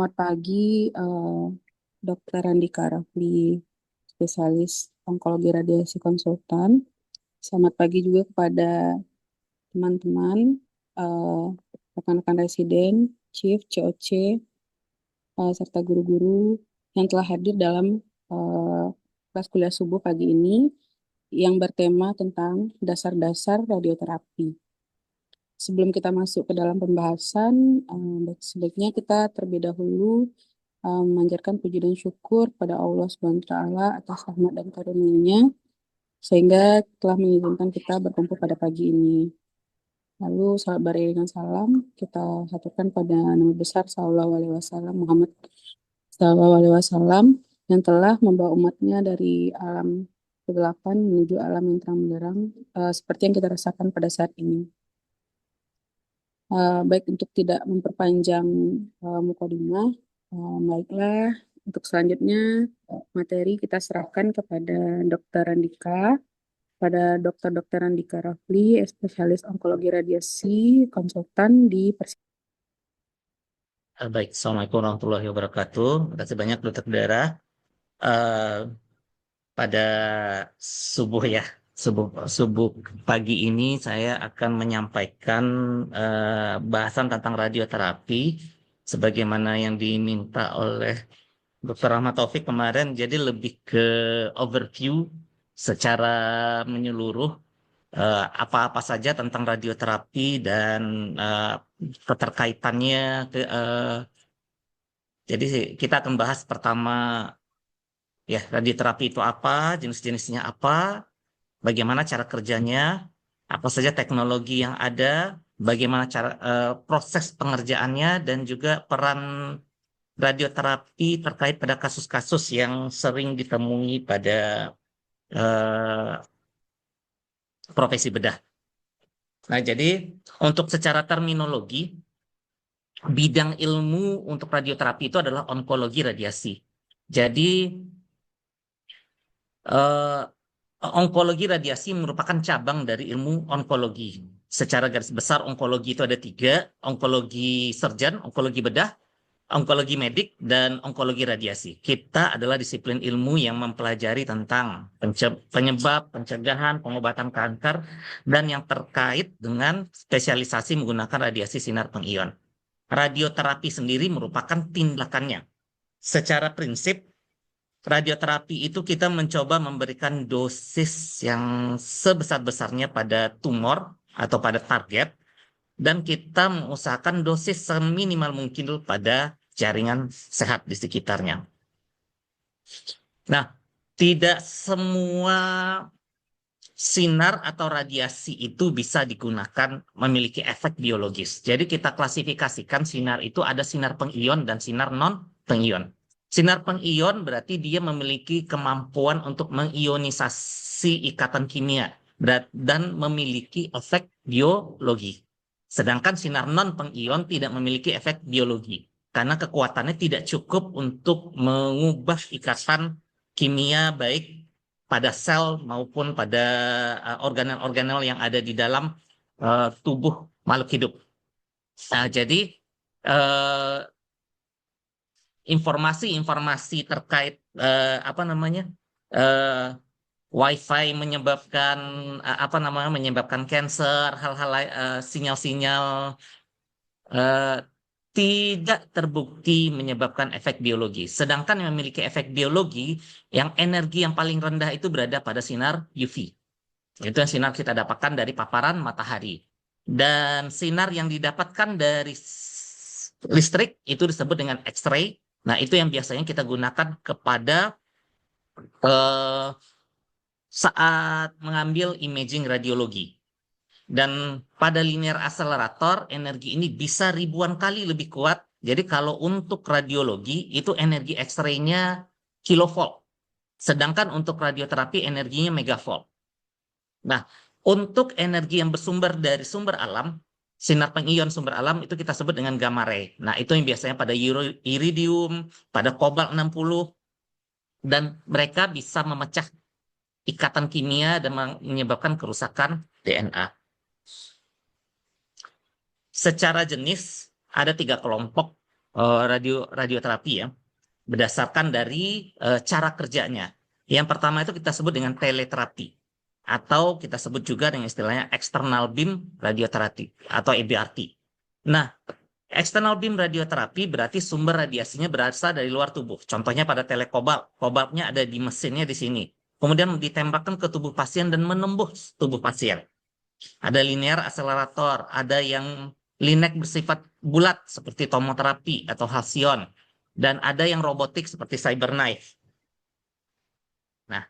Selamat pagi, Dr. Andika Rafli, spesialis onkologi radiasi konsultan. Selamat pagi juga kepada teman-teman, eh, rekan-rekan residen, Chief, COC, serta guru-guru yang telah hadir dalam eh, kelas kuliah subuh pagi ini yang bertema tentang dasar-dasar radioterapi. Sebelum kita masuk ke dalam pembahasan, sebaiknya kita terlebih dahulu memanjatkan puji dan syukur pada Allah Subhanahu wa taala atas rahmat dan karunia-Nya sehingga telah mengizinkan kita berkumpul pada pagi ini. Lalu salat beriringan salam kita haturkan pada Nabi besar Sallallahu Alaihi Wasallam Muhammad Sallallahu Alaihi Wasallam yang telah membawa umatnya dari alam kegelapan menuju alam yang terang benderang seperti yang kita rasakan pada saat ini. Baik untuk tidak memperpanjang mukadimah, baiklah untuk selanjutnya materi kita serahkan kepada Dr. Andika, pada Dr. Andika Rafli, spesialis onkologi radiasi, konsultan di Baik, Assalamualaikum warahmatullahi wabarakatuh. Terima kasih banyak Dokter Dara. Eh, pada subuh ya, subuh subuh pagi ini saya akan menyampaikan bahasan tentang radioterapi sebagaimana yang diminta oleh Dr. Rahmat Taufik kemarin. Jadi lebih ke overview secara menyeluruh apa-apa saja tentang radioterapi dan eh, keterkaitannya jadi kita akan bahas pertama ya radioterapi itu apa, jenis-jenisnya apa, bagaimana cara kerjanya, apa saja teknologi yang ada, bagaimana cara proses pengerjaannya dan juga peran radioterapi terkait pada kasus-kasus yang sering ditemui pada eh, profesi bedah. Nah, jadi untuk secara terminologi, bidang ilmu untuk radioterapi itu adalah onkologi radiasi. Jadi eh, onkologi radiasi merupakan cabang dari ilmu onkologi. Secara garis besar, onkologi itu ada tiga: onkologi surgeon, onkologi bedah, onkologi medik, dan onkologi radiasi. Kita adalah disiplin ilmu yang mempelajari tentang penyebab, pencegahan, pengobatan kanker, dan yang terkait dengan spesialisasi menggunakan radiasi sinar pengion. Radioterapi sendiri merupakan tindakannya. Secara prinsip, radioterapi itu kita mencoba memberikan dosis yang sebesar-besarnya pada tumor atau pada target, dan kita mengusahakan dosis seminimal mungkin pada jaringan sehat di sekitarnya. Nah, tidak semua sinar atau radiasi itu bisa digunakan memiliki efek biologis. Jadi kita klasifikasikan sinar itu ada sinar pengion dan sinar non-pengion. Sinar pengion berarti dia memiliki kemampuan untuk mengionisasi ikatan kimia dan memiliki efek biologi. Sedangkan sinar non-pengion tidak memiliki efek biologi karena kekuatannya tidak cukup untuk mengubah ikatan kimia baik pada sel maupun pada organel-organel yang ada di dalam tubuh makhluk hidup. Nah, jadi eh, informasi-informasi terkait apa namanya eh, WiFi menyebabkan apa namanya menyebabkan kanker, hal-hal sinyal-sinyal eh, tidak terbukti menyebabkan efek biologi. Sedangkan yang memiliki efek biologi, yang energi yang paling rendah itu berada pada sinar UV. Itu yang sinar kita dapatkan dari paparan matahari. Dan sinar yang didapatkan dari listrik itu disebut dengan X-ray. Nah, itu yang biasanya kita gunakan kepada eh, saat mengambil imaging radiologi. Dan pada linear accelerator, energi ini bisa ribuan kali lebih kuat. Jadi kalau untuk radiologi, itu energi X-ray-nya kilovolt. Sedangkan untuk radioterapi, energinya megavolt. Nah, untuk energi yang bersumber dari sumber alam, sinar pengion sumber alam itu kita sebut dengan gamma ray. Nah, itu yang biasanya pada iridium, pada kobalt 60, dan mereka bisa memecah ikatan kimia dan menyebabkan kerusakan DNA. Secara jenis, ada tiga kelompok radioterapi ya, berdasarkan dari cara kerjanya. Yang pertama itu kita sebut dengan teleterapi, atau kita sebut juga dengan istilahnya external beam radioterapi atau EBRT. Nah, external beam radioterapi berarti sumber radiasinya berasal dari luar tubuh. Contohnya pada telekobalt, kobaltnya ada di mesinnya di sini. Kemudian ditembakkan ke tubuh pasien dan menembus tubuh pasien. Ada linear akselerator, ada yang linek bersifat bulat seperti tomoterapi atau halcyon, dan ada yang robotik seperti cyberknife. Nah,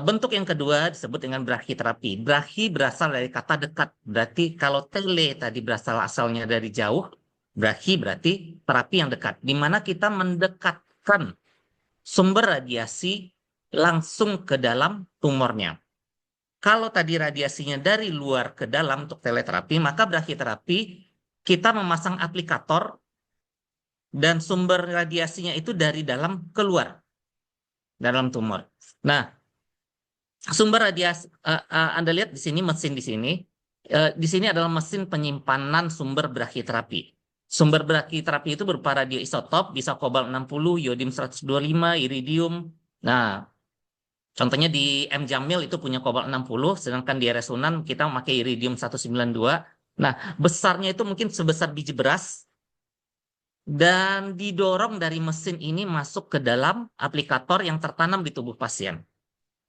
bentuk yang kedua disebut dengan brachytherapy. Brachy berasal dari kata dekat. Berarti kalau tele tadi asalnya dari jauh, brachy berarti terapi yang dekat. Di mana kita mendekatkan sumber radiasi langsung ke dalam tumornya. Kalau tadi radiasinya dari luar ke dalam untuk teleterapi, maka brachytherapy kita memasang aplikator dan sumber radiasinya itu dari dalam keluar dalam tumor. Nah, sumber radiasi Anda lihat di sini mesin di sini. Di sini adalah mesin penyimpanan sumber brachytherapy. Sumber brachytherapy itu berupa radioisotop, bisa kobalt 60, yodium 125, iridium. Nah, contohnya di M Jamil itu punya kobalt 60, sedangkan di Resunan kita memakai iridium 192. Nah, besarnya itu mungkin sebesar biji beras dan didorong dari mesin ini masuk ke dalam aplikator yang tertanam di tubuh pasien.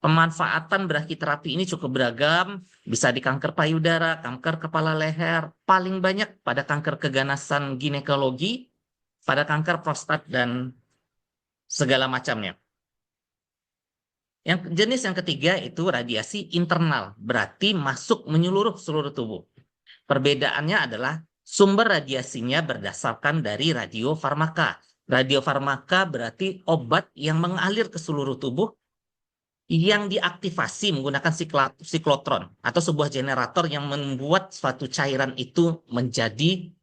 Pemanfaatan brachytherapy ini cukup beragam, bisa di kanker payudara, kanker kepala leher, paling banyak pada kanker keganasan ginekologi, pada kanker prostat, dan segala macamnya. Yang jenis yang ketiga itu radiasi internal, berarti masuk menyeluruh seluruh tubuh. Perbedaannya adalah sumber radiasinya berdasarkan dari radiofarmaka. Radiofarmaka berarti obat yang mengalir ke seluruh tubuh yang diaktifasi menggunakan siklotron atau sebuah generator yang membuat suatu cairan itu menjadi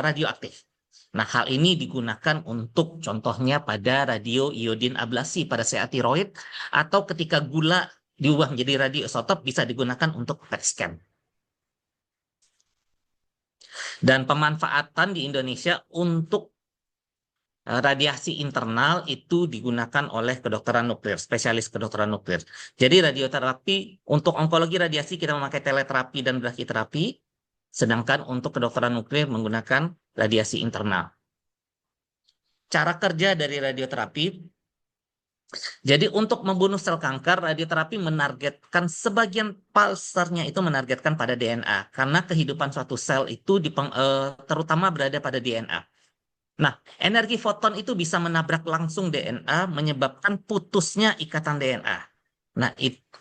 radioaktif. Nah, hal ini digunakan untuk contohnya pada radioiodin ablasi pada CA tiroid, atau ketika gula diubah menjadi radioisotop bisa digunakan untuk PET scan. Dan pemanfaatan di Indonesia untuk radiasi internal itu digunakan oleh kedokteran nuklir, spesialis kedokteran nuklir. Jadi radioterapi untuk onkologi radiasi kita memakai teleterapi dan brachyterapi, sedangkan untuk kedokteran nuklir menggunakan radiasi internal. Cara kerja dari radioterapi, jadi untuk membunuh sel kanker, radioterapi menargetkan sebagian besarnya itu menargetkan pada DNA, karena kehidupan suatu sel itu terutama berada pada DNA. Nah, energi foton itu bisa menabrak langsung DNA, menyebabkan putusnya ikatan DNA. Nah,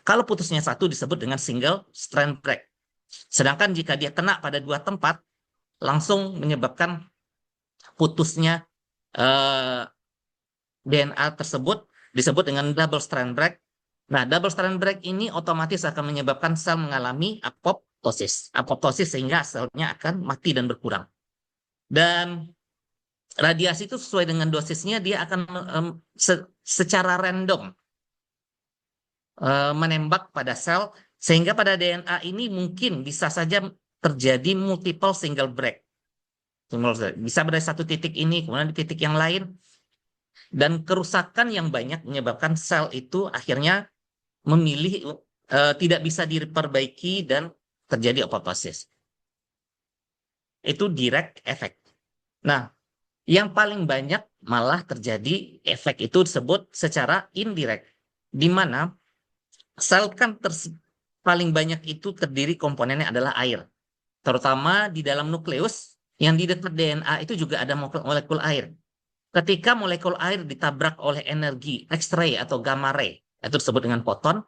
kalau putusnya satu disebut dengan single strand break. Sedangkan jika dia kena pada dua tempat, langsung menyebabkan putusnya DNA tersebut disebut dengan double strand break. Nah, double strand break ini otomatis akan menyebabkan sel mengalami apoptosis. Apoptosis sehingga selnya akan mati dan berkurang. Dan radiasi itu sesuai dengan dosisnya dia akan secara random menembak pada sel, sehingga pada DNA ini mungkin bisa saja terjadi multiple single break. Bisa berada satu titik ini, kemudian di titik yang lain, dan kerusakan yang banyak menyebabkan sel itu akhirnya memilih tidak bisa diperbaiki dan terjadi apoptosis. Itu direct effect. Nah, yang paling banyak malah terjadi efek itu disebut secara indirect, di mana sel kan paling banyak itu terdiri komponennya adalah air, terutama di dalam nukleus yang di dekat DNA itu juga ada molekul air. Ketika molekul air ditabrak oleh energi X-ray atau gamma ray, itu disebut dengan foton,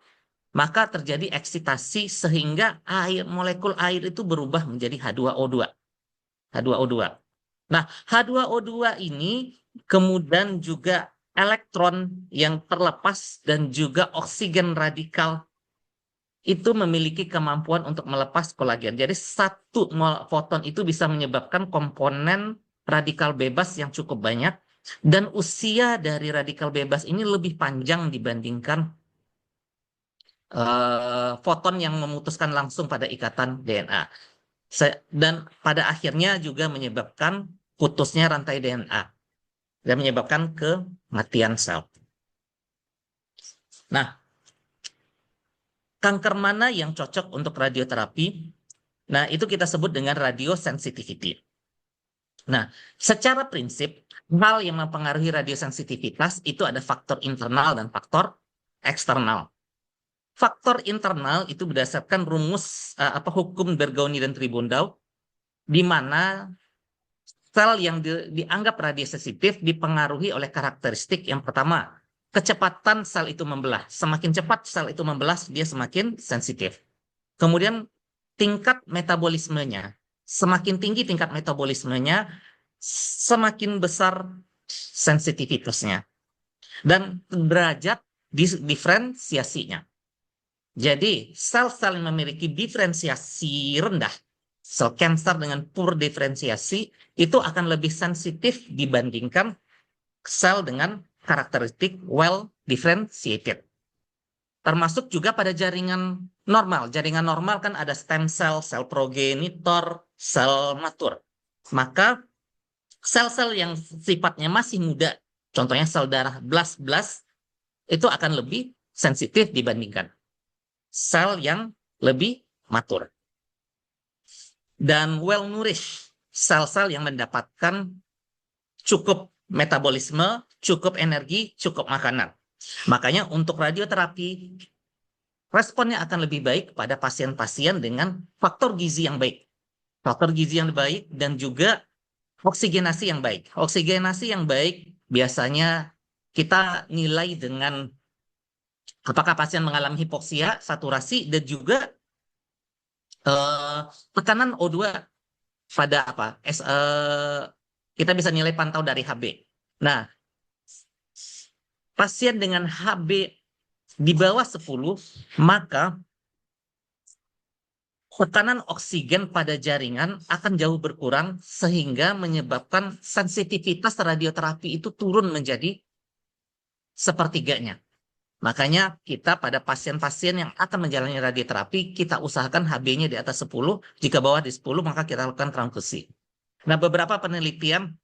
maka terjadi eksitasi sehingga molekul air itu berubah menjadi H2O2. H2O2. Nah, H2O2 ini kemudian juga elektron yang terlepas dan juga oksigen radikal itu memiliki kemampuan untuk melepas kolagen. Jadi satu foton itu bisa menyebabkan komponen radikal bebas yang cukup banyak, dan usia dari radikal bebas ini lebih panjang dibandingkan foton yang memutuskan langsung pada ikatan DNA. Dan pada akhirnya juga menyebabkan putusnya rantai DNA dan menyebabkan kematian sel. Nah, kanker mana yang cocok untuk radioterapi? Nah, itu kita sebut dengan radiosensitivity. Nah, secara prinsip, hal yang mempengaruhi radiosensitivitas itu ada faktor internal dan faktor eksternal. Faktor internal itu berdasarkan rumus hukum Bergouni dan Tribundau, di mana sel yang dianggap radiosensitif dipengaruhi oleh karakteristik yang pertama, kecepatan sel itu membelah. Semakin cepat sel itu membelah, dia semakin sensitif. Kemudian tingkat metabolismenya. Semakin tinggi tingkat metabolismenya, semakin besar sensitivitasnya. Dan derajat diferensiasinya. Jadi, sel-sel yang memiliki diferensiasi rendah, sel kanker dengan poor diferensiasi, itu akan lebih sensitif dibandingkan sel dengan karakteristik well differentiated. Termasuk juga pada jaringan normal. Jaringan normal kan ada stem cell, sel progenitor, sel matur. Maka sel-sel yang sifatnya masih muda, contohnya sel darah blast, itu akan lebih sensitif dibandingkan sel yang lebih matur. Dan well nourished, sel-sel yang mendapatkan cukup metabolisme, cukup energi, cukup makanan. Makanya untuk radioterapi, responnya akan lebih baik pada pasien-pasien dengan faktor gizi yang baik. Faktor gizi yang baik dan juga oksigenasi yang baik. Oksigenasi yang baik biasanya kita nilai dengan apakah pasien mengalami hipoksia, saturasi, dan juga tekanan O2 pada kita bisa nilai pantau dari HB. Nah, pasien dengan HB di bawah 10, maka tekanan oksigen pada jaringan akan jauh berkurang sehingga menyebabkan sensitivitas radioterapi itu turun menjadi sepertiganya. Makanya kita pada pasien-pasien yang akan menjalani radioterapi, kita usahakan HB-nya di atas 10, jika bawah di 10 maka kita lakukan transfusi. Nah, beberapa penelitian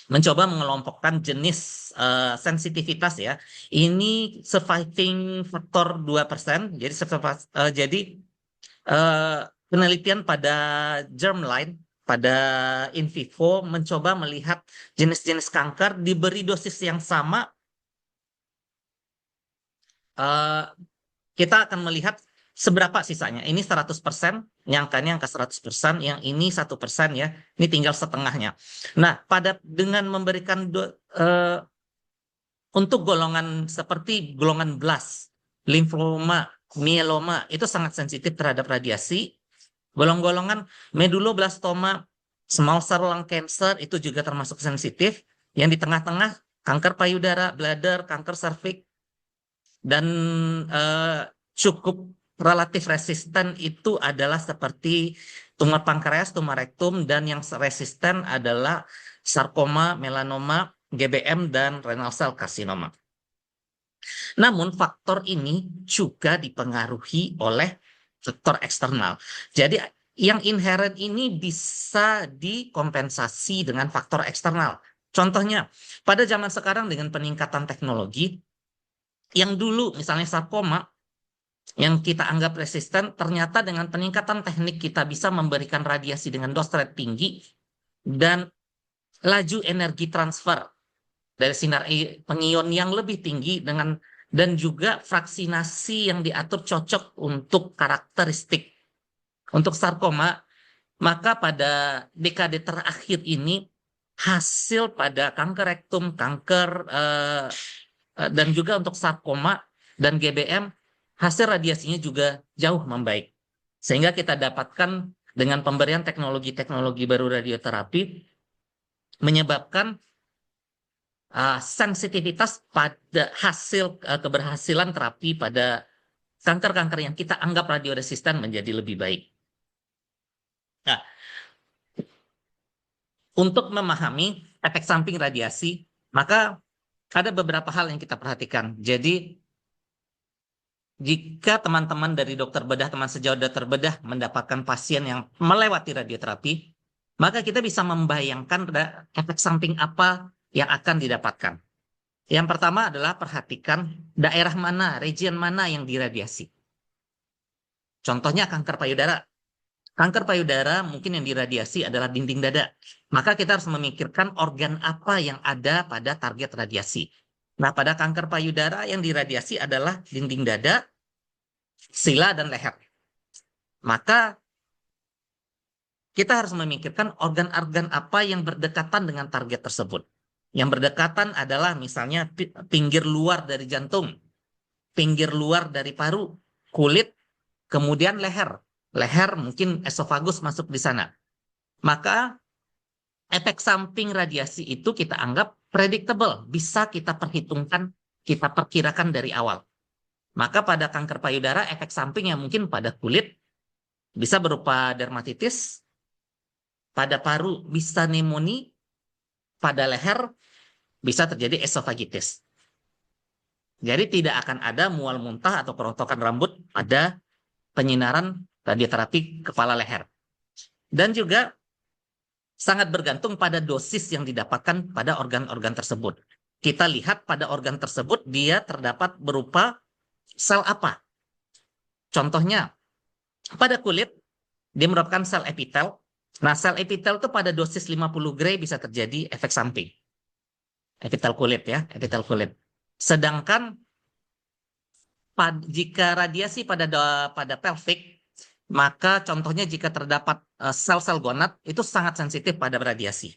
mencoba mengelompokkan jenis sensitivitas ya. Ini surviving faktor 2%. Jadi penelitian pada germline, pada in vivo mencoba melihat jenis-jenis kanker diberi dosis yang sama. Kita akan melihat seberapa sisanya. Ini 100%, angkanya angka 100%, yang ini 1% ya. Ini tinggal setengahnya. Nah, dengan memberikan untuk golongan seperti golongan blast, limfoma, mieloma, itu sangat sensitif terhadap radiasi. Golongan meduloblastoma, small cell lung cancer, itu juga termasuk sensitif. Yang di tengah-tengah, kanker payudara, bladder, kanker serviks, dan cukup relatif resisten itu adalah seperti tumor pankreas, tumor rektum, dan yang resisten adalah sarkoma, melanoma, GBM, dan renal cell carcinoma. Namun faktor ini juga dipengaruhi oleh faktor eksternal. Jadi yang inherent ini bisa dikompensasi dengan faktor eksternal. Contohnya, pada zaman sekarang dengan peningkatan teknologi, yang dulu misalnya sarkoma yang kita anggap resisten, ternyata dengan peningkatan teknik kita bisa memberikan radiasi dengan dose rate tinggi dan laju energi transfer dari sinar pengion yang lebih tinggi dan juga vaksinasi yang diatur cocok untuk karakteristik untuk sarkoma. Maka pada dekade terakhir ini hasil pada kanker rektum, kanker dan juga untuk sarkoma dan GBM, hasil radiasinya juga jauh membaik. Sehingga kita dapatkan dengan pemberian teknologi-teknologi baru radioterapi menyebabkan sensitivitas pada hasil keberhasilan terapi pada kanker-kanker yang kita anggap radioresisten menjadi lebih baik. Nah, untuk memahami efek samping radiasi, maka ada beberapa hal yang kita perhatikan. Jadi, jika teman-teman dari dokter bedah, teman sejawat dokter bedah mendapatkan pasien yang melewati radioterapi, maka kita bisa membayangkan efek samping apa yang akan didapatkan. Yang pertama adalah perhatikan daerah mana, region mana yang diradiasi. Contohnya kanker payudara. Kanker payudara mungkin yang diradiasi adalah dinding dada. Maka kita harus memikirkan organ apa yang ada pada target radiasi. Nah, pada kanker payudara yang diradiasi adalah dinding dada, sila, dan leher. Maka kita harus memikirkan organ-organ apa yang berdekatan dengan target tersebut. Yang berdekatan adalah misalnya pinggir luar dari jantung, pinggir luar dari paru, kulit, kemudian leher. Leher mungkin esofagus masuk di sana. Maka efek samping radiasi itu kita anggap predictable, bisa kita perhitungkan, kita perkirakan dari awal. Maka pada kanker payudara efek samping yang mungkin pada kulit bisa berupa dermatitis, pada paru bisa pneumonia, pada leher bisa terjadi esofagitis. Jadi tidak akan ada mual muntah atau kerontokan rambut pada penyinaran radioterapi kepala leher. Dan juga sangat bergantung pada dosis yang didapatkan pada organ-organ tersebut. Kita lihat pada organ tersebut dia terdapat berupa sel apa. Contohnya, pada kulit dia merupakan sel epitel. Nah, sel epitel itu pada dosis 50 gray bisa terjadi efek samping. Epitel kulit ya, epitel kulit. Sedangkan jika radiasi pada pelvic, maka contohnya jika terdapat sel-sel gonad itu sangat sensitif pada radiasi.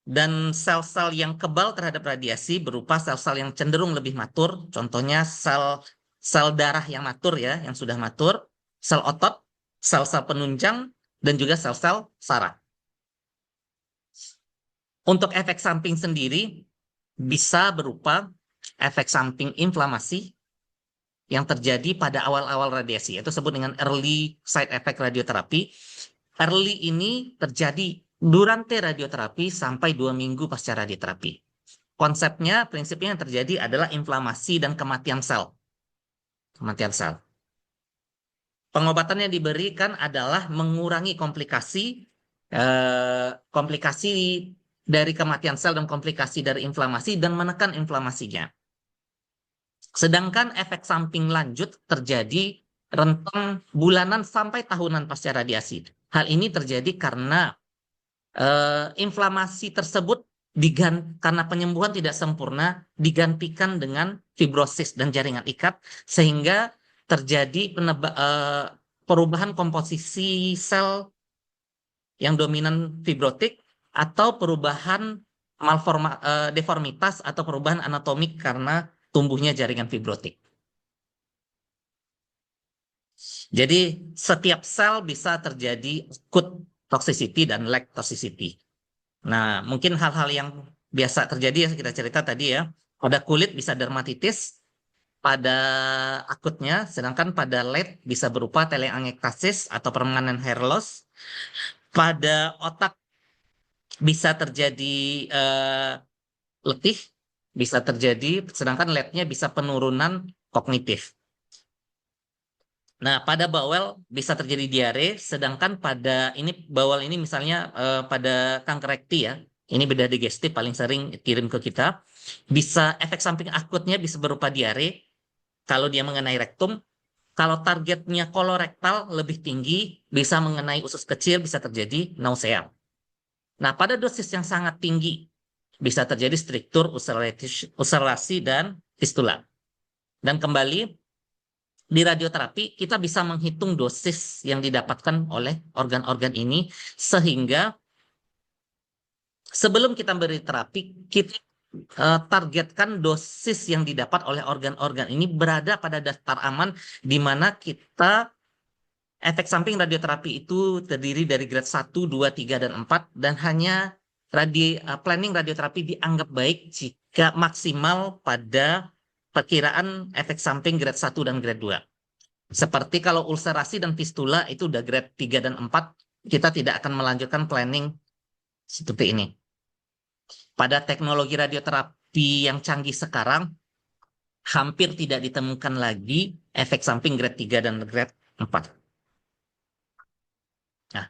Dan sel-sel yang kebal terhadap radiasi berupa sel-sel yang cenderung lebih matur, contohnya sel darah yang matur ya, yang sudah matur, sel otot, sel-sel penunjang, dan juga sel-sel saraf. Untuk efek samping sendiri bisa berupa efek samping inflamasi yang terjadi pada awal-awal radiasi, yaitu disebut dengan early side effect radioterapi. Early ini terjadi durante radioterapi sampai 2 minggu pasca radioterapi. Konsepnya, prinsipnya yang terjadi adalah inflamasi dan kematian sel. Kematian sel. Pengobatan yang diberikan adalah mengurangi komplikasi dari kematian sel dan komplikasi dari inflamasi dan menekan inflamasinya. Sedangkan efek samping lanjut terjadi rentang bulanan sampai tahunan pasca radiasi. Hal ini terjadi karena inflamasi tersebut karena penyembuhan tidak sempurna digantikan dengan fibrosis dan jaringan ikat sehingga terjadi perubahan komposisi sel yang dominan fibrotik atau perubahan deformitas atau perubahan anatomik karena tumbuhnya jaringan fibrotik. Jadi setiap sel bisa terjadi acute toxicity dan lag toxicity. Nah, mungkin hal-hal yang biasa terjadi yang kita cerita tadi ya, pada kulit bisa dermatitis pada akutnya, sedangkan pada late bisa berupa telangiectasis atau permanent hair loss. Pada otak bisa terjadi letih, bisa terjadi, sedangkan late-nya bisa penurunan kognitif. Nah, pada bawel bisa terjadi diare, sedangkan pada bawel ini misalnya pada kanker rekti ya, ini bedah digestif paling sering kirim ke kita, bisa efek samping akutnya bisa berupa diare kalau dia mengenai rektum, kalau targetnya kolorektal lebih tinggi, bisa mengenai usus kecil, bisa terjadi nausea. Nah, pada dosis yang sangat tinggi, bisa terjadi struktur ulcerasi dan fistula. Dan kembali, di radioterapi kita bisa menghitung dosis yang didapatkan oleh organ-organ ini sehingga sebelum kita beri terapi kita targetkan dosis yang didapat oleh organ-organ ini berada pada daftar aman di mana kita efek samping radioterapi itu terdiri dari grade 1, 2, 3, dan 4 dan hanya planning radioterapi dianggap baik jika maksimal pada perkiraan efek samping grade 1 dan grade 2. Seperti kalau ulcerasi dan fistula itu udah grade 3 dan 4, kita tidak akan melanjutkan planning seperti ini. Pada teknologi radioterapi yang canggih sekarang, hampir tidak ditemukan lagi efek samping grade 3 dan grade 4. Nah,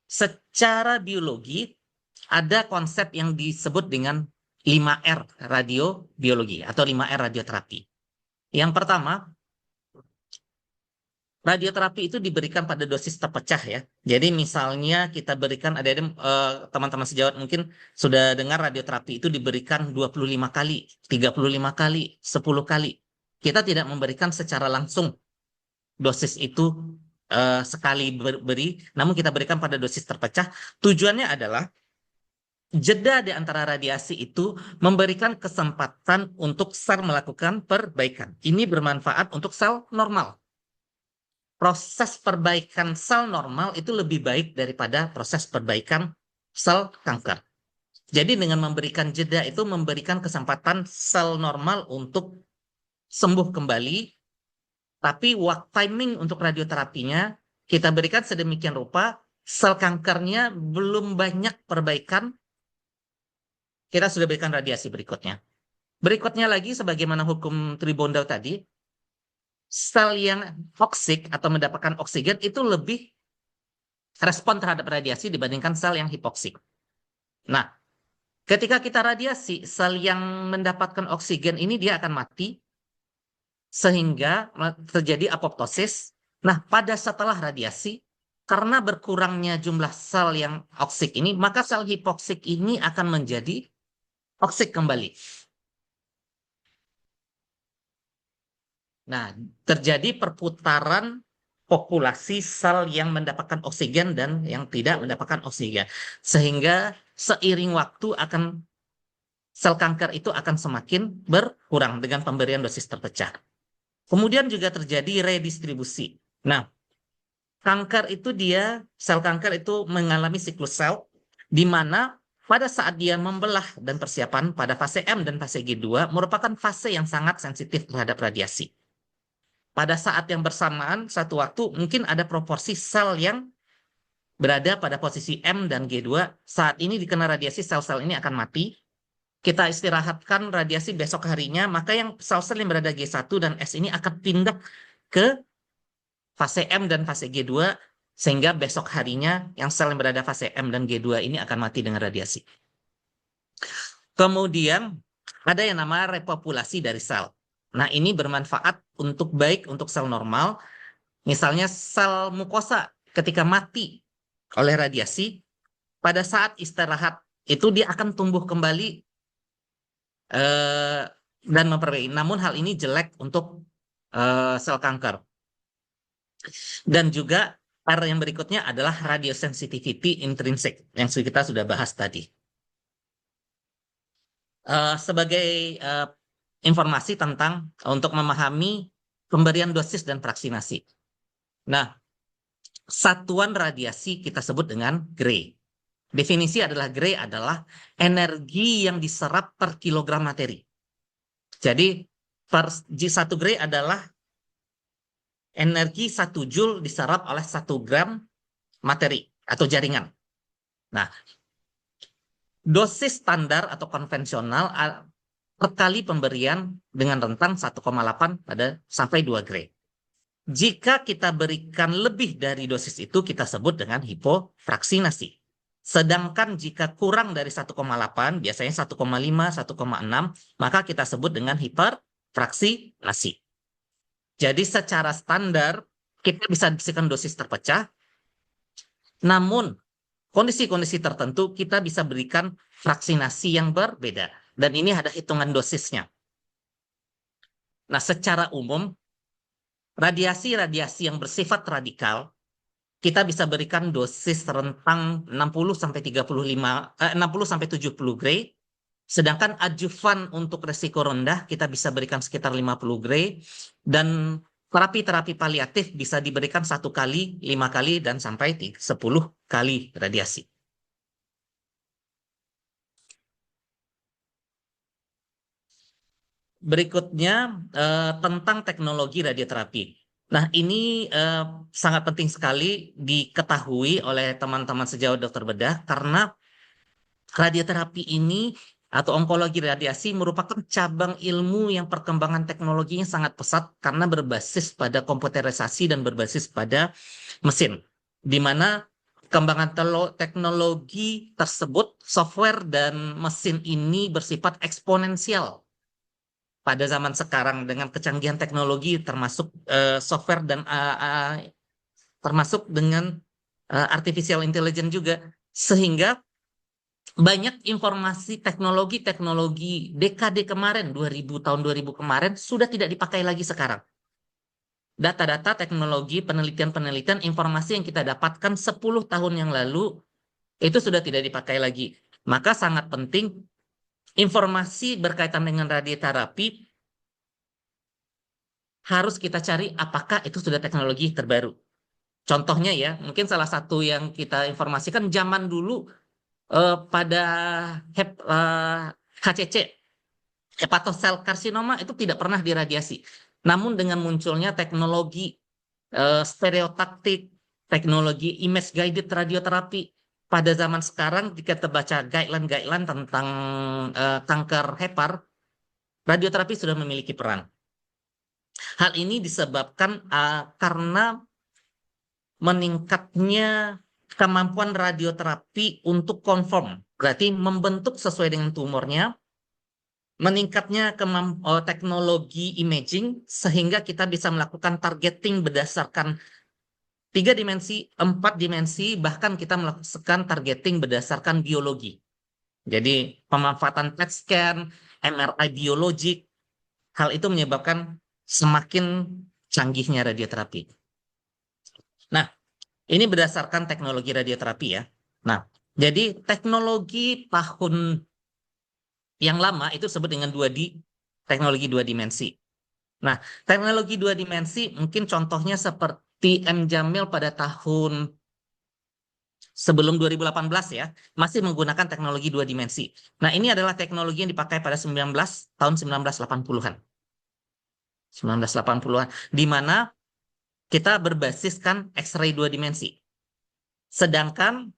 secara biologi ada konsep yang disebut dengan 5R radiobiologi atau 5R radioterapi. Yang pertama, radioterapi itu diberikan pada dosis terpecah ya. Jadi misalnya kita berikan teman-teman sejawat mungkin sudah dengar radioterapi itu diberikan 25 kali, 35 kali, 10 kali. Kita tidak memberikan secara langsung dosis itu sekali beri, namun kita berikan pada dosis terpecah. Tujuannya adalah jeda di antara radiasi itu memberikan kesempatan untuk sel melakukan perbaikan. Ini bermanfaat untuk sel normal. Proses perbaikan sel normal itu lebih baik daripada proses perbaikan sel kanker. Jadi dengan memberikan jeda itu memberikan kesempatan sel normal untuk sembuh kembali, tapi timing untuk radioterapinya kita berikan sedemikian rupa, sel kankernya belum banyak perbaikan, kita sudah berikan radiasi berikutnya. Berikutnya lagi, sebagaimana hukum Tribondau tadi, sel yang toksik atau mendapatkan oksigen itu lebih respon terhadap radiasi dibandingkan sel yang hipoksik. Nah, ketika kita radiasi, sel yang mendapatkan oksigen ini dia akan mati, sehingga terjadi apoptosis. Nah, pada setelah radiasi, karena berkurangnya jumlah sel yang oksik ini, maka sel hipoksik ini akan menjadi oksik kembali. Nah, terjadi perputaran populasi sel yang mendapatkan oksigen dan yang tidak mendapatkan oksigen. Sehingga seiring waktu sel kanker itu akan semakin berkurang dengan pemberian dosis terpecah. Kemudian juga terjadi redistribusi. Nah, sel kanker itu mengalami siklus sel, di mana pada saat dia membelah dan persiapan pada fase M dan fase G2 merupakan fase yang sangat sensitif terhadap radiasi. Pada saat yang bersamaan, satu waktu mungkin ada proporsi sel yang berada pada posisi M dan G2. Saat ini dikena radiasi, sel-sel ini akan mati. Kita istirahatkan radiasi besok harinya, maka yang sel-sel yang berada G1 dan S ini akan pindah ke fase M dan fase G2, sehingga besok harinya yang sel yang berada fase M dan G2 ini akan mati dengan radiasi. Kemudian ada yang namanya repopulasi dari sel. Nah, ini bermanfaat baik untuk sel normal, misalnya sel mukosa ketika mati oleh radiasi, pada saat istirahat itu dia akan tumbuh kembali dan memperbaiki. Namun hal ini jelek untuk sel kanker. Dan juga R yang berikutnya adalah radiosensitivity intrinsik yang kita sudah bahas tadi. Sebagai informasi tentang untuk memahami pemberian dosis dan vaksinasi. Nah, satuan radiasi kita sebut dengan Gray. Definisi Gray adalah energi yang diserap per kilogram materi. Jadi, satu Gray adalah energi 1 Joule diserap oleh 1 gram materi atau jaringan. Nah, dosis standar atau konvensional per kali pemberian dengan rentang 1,8 sampai 2 Gray. Jika kita berikan lebih dari dosis itu, kita sebut dengan hipofraksinasi. Sedangkan jika kurang dari 1,8, biasanya 1,5, 1,6, maka kita sebut dengan hiperfraksinasi. Jadi secara standar, kita bisa berikan dosis terpecah, namun kondisi-kondisi tertentu kita bisa berikan vaksinasi yang berbeda. Dan ini ada hitungan dosisnya. Nah, secara umum, radiasi-radiasi yang bersifat radikal, kita bisa berikan dosis rentang 60-70 Gray. Sedangkan adjuvan untuk resiko rendah, kita bisa berikan sekitar 50 Gray. Dan terapi-terapi paliatif bisa diberikan 1 kali, 5 kali, dan sampai 10 kali radiasi. Berikutnya tentang teknologi radioterapi. Nah, ini sangat penting sekali diketahui oleh teman-teman sejawat dokter bedah karena radioterapi ini atau onkologi radiasi merupakan cabang ilmu yang perkembangan teknologinya sangat pesat karena berbasis pada komputerisasi dan berbasis pada mesin. Di mana perkembangan teknologi tersebut, software dan mesin ini bersifat eksponensial pada zaman sekarang dengan kecanggihan teknologi termasuk software dan termasuk dengan artificial intelligence juga, sehingga banyak informasi teknologi-teknologi dekade kemarin, 2000 tahun 2000 kemarin sudah tidak dipakai lagi sekarang. Data-data teknologi, penelitian-penelitian, informasi yang kita dapatkan 10 tahun yang lalu itu sudah tidak dipakai lagi. Maka sangat penting informasi berkaitan dengan radioterapi harus kita cari apakah itu sudah teknologi terbaru. Contohnya ya, mungkin salah satu yang kita informasikan zaman dulu pada HCC, hepatosel karsinoma itu tidak pernah diradiasi. Namun dengan munculnya teknologi stereotaktik, teknologi image guided radioterapi, pada zaman sekarang jika kita baca guideline-guideline tentang kanker hepar, radioterapi sudah memiliki peran. Hal ini disebabkan karena meningkatnya kemampuan radioterapi untuk konform, berarti membentuk sesuai dengan tumornya, meningkatnya teknologi imaging sehingga kita bisa melakukan targeting berdasarkan 3 dimensi, 4 dimensi, bahkan kita melakukan targeting berdasarkan biologi. Jadi pemanfaatan PET scan, MRI biologik, hal itu menyebabkan semakin canggihnya radioterapi. Nah, ini berdasarkan teknologi radioterapi ya. Nah, jadi teknologi tahun yang lama itu disebut dengan 2D, teknologi 2 dimensi. Nah, teknologi 2 dimensi mungkin contohnya seperti M. Jamil pada tahun sebelum 2018 ya, masih menggunakan teknologi 2 dimensi. Nah, ini adalah teknologi yang dipakai pada tahun 1980-an. 1980-an, di mana kita berbasiskan X-ray 2 dimensi. Sedangkan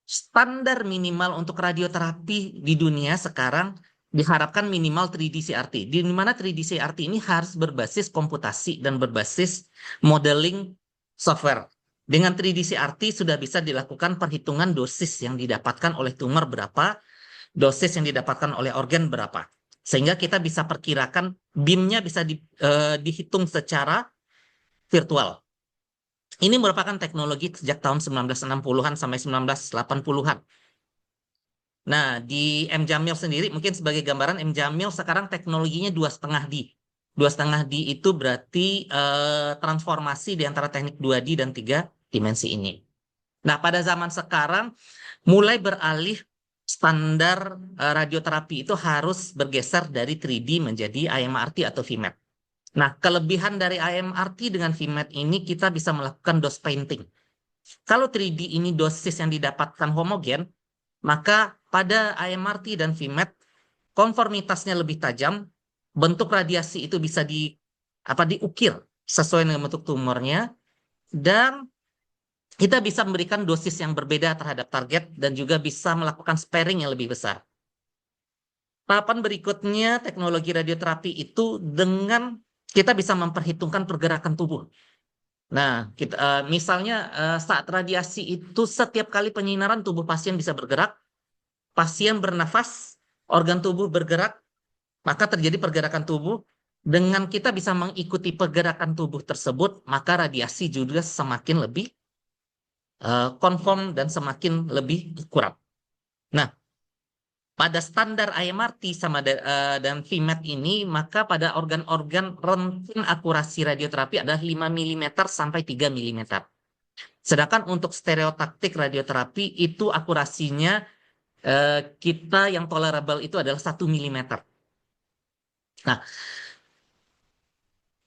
standar minimal untuk radioterapi di dunia sekarang diharapkan minimal 3D CRT. Di mana 3D CRT ini harus berbasis komputasi dan berbasis modeling software. Dengan 3D CRT sudah bisa dilakukan perhitungan dosis yang didapatkan oleh tumor berapa, dosis yang didapatkan oleh organ berapa. Sehingga kita bisa perkirakan beam-nya bisa dihitung secara virtual. Ini merupakan teknologi sejak tahun 1960-an sampai 1980-an. Nah, di M. Jamil sendiri, mungkin sebagai gambaran, M. Jamil sekarang teknologinya 2,5D. 2,5D itu berarti transformasi di antara teknik 2D dan 3 dimensi ini. Nah, pada zaman sekarang, mulai beralih standar radioterapi itu harus bergeser dari 3D menjadi IMRT atau VMAT. Nah, kelebihan dari IMRT dengan VMAT ini kita bisa melakukan dose painting. Kalau 3D ini dosis yang didapatkan homogen, maka pada IMRT dan VMAT konformitasnya lebih tajam, bentuk radiasi itu bisa diukir sesuai dengan bentuk tumornya, dan kita bisa memberikan dosis yang berbeda terhadap target dan juga bisa melakukan sparing yang lebih besar. Tahapan berikutnya teknologi radioterapi itu dengan kita bisa memperhitungkan pergerakan tubuh. Nah, misalnya saat radiasi itu setiap kali penyinaran tubuh pasien bisa bergerak, pasien bernafas, organ tubuh bergerak, maka terjadi pergerakan tubuh. Dengan kita bisa mengikuti pergerakan tubuh tersebut, maka radiasi juga semakin lebih konform dan semakin lebih akurat. Nah, pada standar IMRT dan VMAT ini, maka pada organ-organ rentan akurasi radioterapi adalah 5 mm sampai 3 mm. Sedangkan untuk stereotaktik radioterapi itu akurasinya kita yang tolerable itu adalah 1 mm. Nah,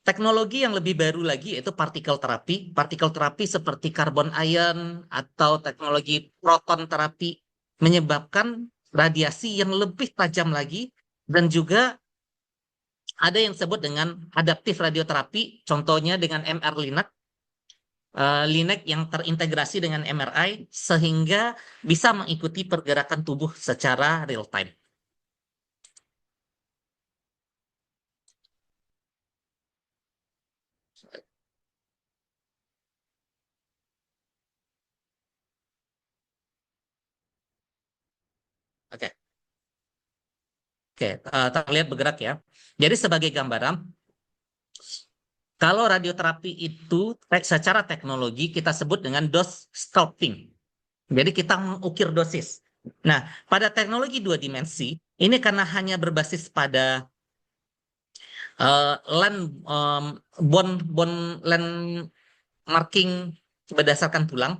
teknologi yang lebih baru lagi yaitu partikel terapi. Partikel terapi seperti karbon ion atau teknologi proton terapi menyebabkan radiasi yang lebih tajam lagi, dan juga ada yang disebut dengan adaptif radioterapi, contohnya dengan MR-Linac. Linac yang terintegrasi dengan MRI sehingga bisa mengikuti pergerakan tubuh secara real time. Oke, terlihat bergerak ya. Jadi sebagai gambaran, kalau radioterapi itu secara teknologi kita sebut dengan dose sculpting. Jadi kita mengukir dosis. Nah, pada teknologi dua dimensi, ini karena hanya berbasis pada land land marking berdasarkan tulang,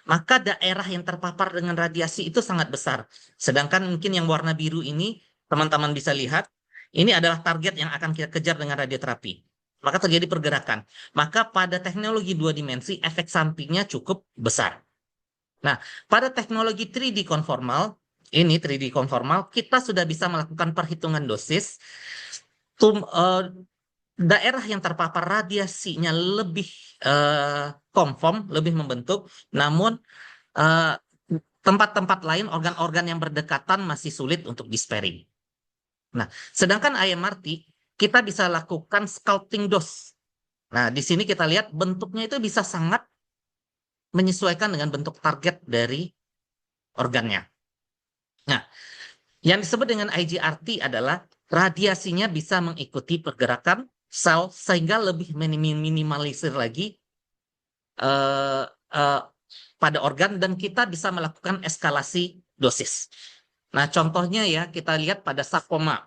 maka daerah yang terpapar dengan radiasi itu sangat besar. Sedangkan mungkin yang warna biru ini, teman-teman bisa lihat, ini adalah target yang akan kita kejar dengan radioterapi. Maka terjadi pergerakan. Maka pada teknologi dua dimensi, efek sampingnya cukup besar. Nah, pada teknologi 3D konformal, ini 3D konformal, kita sudah bisa melakukan perhitungan dosis. Daerah yang terpapar radiasinya lebih konform, lebih membentuk, namun tempat-tempat lain, organ-organ yang berdekatan masih sulit untuk di-sparing. Nah, sedangkan IMRT, kita bisa lakukan sculpting dose. Nah, di sini kita lihat bentuknya itu bisa sangat menyesuaikan dengan bentuk target dari organnya. Nah, yang disebut dengan IGRT adalah radiasinya bisa mengikuti pergerakan sel sehingga lebih minimalisir lagi eh, eh, pada organ dan kita bisa melakukan eskalasi dosis. Nah, contohnya ya kita lihat pada sarkoma.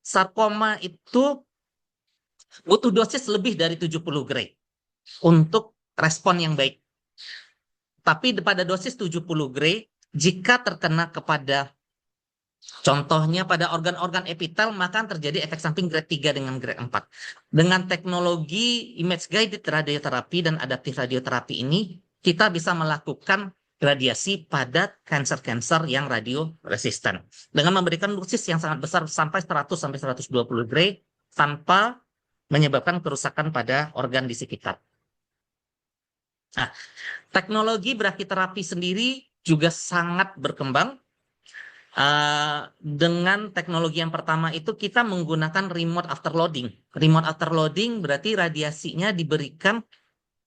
Sarkoma itu butuh dosis lebih dari 70 gray untuk respon yang baik. Tapi pada dosis 70 gray, jika terkena kepada contohnya pada organ-organ epitel, maka terjadi efek samping grade 3 dengan grade 4. Dengan teknologi image guided radioterapi dan adaptif radioterapi ini, kita bisa melakukan radiasi pada kanker-kanker yang radio resisten dengan memberikan dosis yang sangat besar sampai 100 sampai 120 gray tanpa menyebabkan kerusakan pada organ di sekitar. Nah, teknologi brachytherapy sendiri juga sangat berkembang. Dengan teknologi yang pertama itu kita menggunakan remote afterloading. Remote afterloading berarti radiasinya diberikan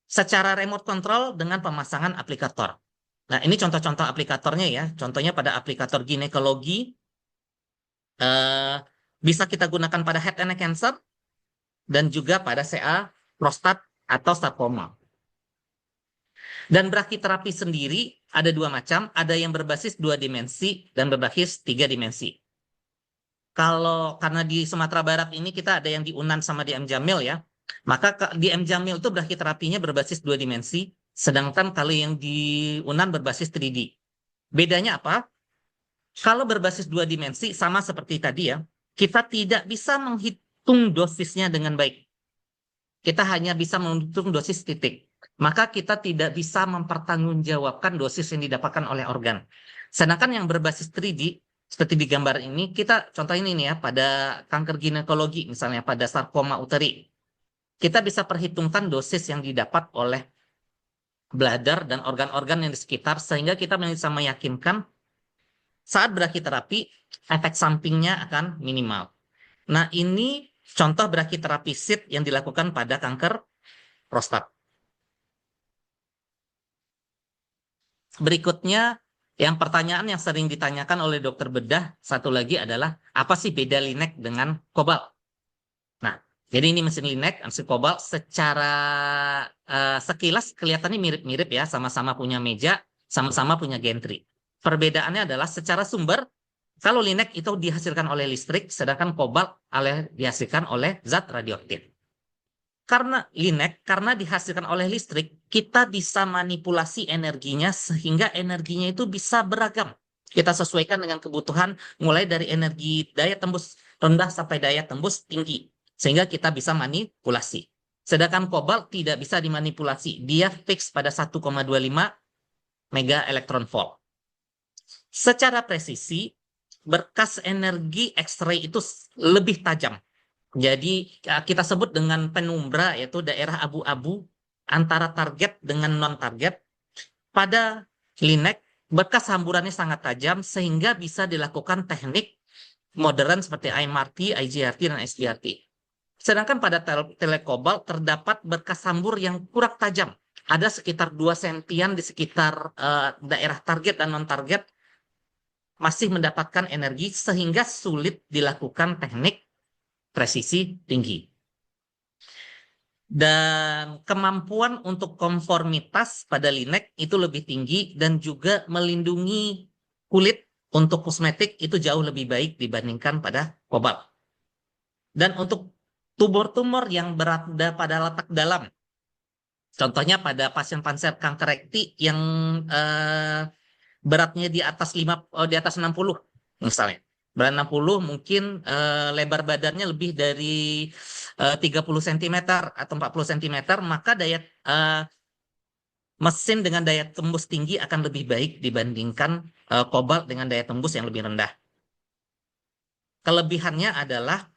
secara remote control dengan pemasangan aplikator. Nah, ini contoh-contoh aplikatornya ya. Contohnya pada aplikator ginekologi, bisa kita gunakan pada head and neck cancer dan juga pada CA prostat atau sarkoma. Dan brachytherapy sendiri ada dua macam, ada yang berbasis 2 dimensi dan berbasis 3 dimensi. Karena di Sumatera Barat ini kita ada yang di Unan sama di M Jamil ya, maka di M Jamil itu brachyterapinya berbasis 2 dimensi, sedangkan kalau yang di Unan berbasis 3D. Bedanya apa? Kalau berbasis 2 dimensi sama seperti tadi ya, kita tidak bisa menghitung dosisnya dengan baik. Kita hanya bisa menghitung dosis titik. Maka kita tidak bisa mempertanggungjawabkan dosis yang didapatkan oleh organ. Sedangkan yang berbasis 3D, seperti di gambar ini, kita contoh ini nih ya, pada kanker ginekologi misalnya, pada sarkoma uteri. Kita bisa perhitungkan dosis yang didapat oleh bladder dan organ-organ yang di sekitar, sehingga kita bisa meyakinkan saat brachyterapi, efek sampingnya akan minimal. Nah, ini contoh brachytherapy SIT yang dilakukan pada kanker prostat. Berikutnya, yang pertanyaan yang sering ditanyakan oleh dokter bedah satu lagi adalah apa sih beda Linac dengan Cobalt? Nah, jadi ini mesin Linac, mesin Cobalt secara sekilas kelihatannya mirip-mirip ya, sama-sama punya meja, sama-sama punya gantry. Perbedaannya adalah secara sumber, kalau Linac itu dihasilkan oleh listrik, sedangkan Cobalt dihasilkan oleh zat radioaktif. Karena Linac, karena dihasilkan oleh listrik, kita bisa manipulasi energinya sehingga energinya itu bisa beragam. Kita sesuaikan dengan kebutuhan mulai dari energi daya tembus rendah sampai daya tembus tinggi. Sehingga kita bisa manipulasi. Sedangkan kobalt tidak bisa dimanipulasi. Dia fix pada 1,25 mega elektron volt. Secara presisi, berkas energi X-ray itu lebih tajam. Jadi kita sebut dengan penumbra, yaitu daerah abu-abu antara target dengan non-target. Pada Linac, berkas hamburannya sangat tajam sehingga bisa dilakukan teknik modern seperti IMRT, IGRT, dan SBRT. Sedangkan pada telekobalt terdapat berkas hambur yang kurang tajam. Ada sekitar 2 sentian di sekitar daerah target dan non-target. masih mendapatkan energi sehingga sulit dilakukan teknik presisi tinggi. Dan kemampuan untuk konformitas pada linek itu lebih tinggi dan juga melindungi kulit untuk kosmetik itu jauh lebih baik dibandingkan pada kobalt. Dan untuk tumor-tumor yang berada pada letak dalam, contohnya pada pasien-pasien kanker rekti yang beratnya di atas 60 misalnya. Berat 60 mungkin lebar badannya lebih dari 30 cm atau 40 cm, maka daya mesin dengan daya tembus tinggi akan lebih baik dibandingkan kobalt dengan daya tembus yang lebih rendah. Kelebihannya adalah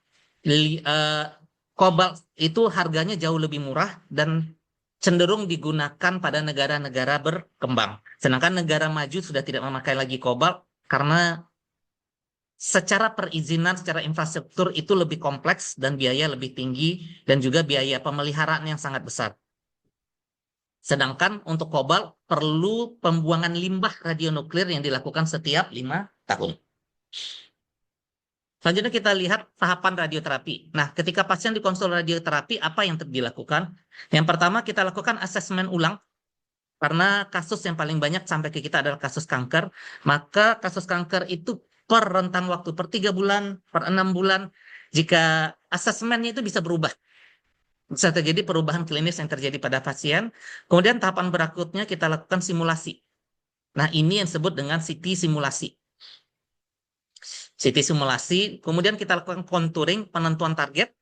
kobalt itu harganya jauh lebih murah dan cenderung digunakan pada negara-negara berkembang. Sedangkan negara maju sudah tidak memakai lagi kobalt karena secara perizinan, secara infrastruktur itu lebih kompleks dan biaya lebih tinggi dan juga biaya pemeliharaan yang sangat besar. Sedangkan untuk kobalt perlu pembuangan limbah radionuklir yang dilakukan setiap 5 tahun. Selanjutnya kita lihat tahapan radioterapi. Nah, ketika pasien dikonsul radioterapi, apa yang dilakukan? Yang pertama kita lakukan asesmen ulang, karena kasus yang paling banyak sampai ke kita adalah kasus kanker. Maka kasus kanker itu per rentang waktu, per 3 bulan, per 6 bulan, jika asesmennya itu bisa berubah. Bisa terjadi perubahan klinis yang terjadi pada pasien. Kemudian tahapan berikutnya kita lakukan simulasi. Nah, ini yang disebut dengan CT simulasi. CT simulasi, kemudian kita lakukan contouring, penentuan target,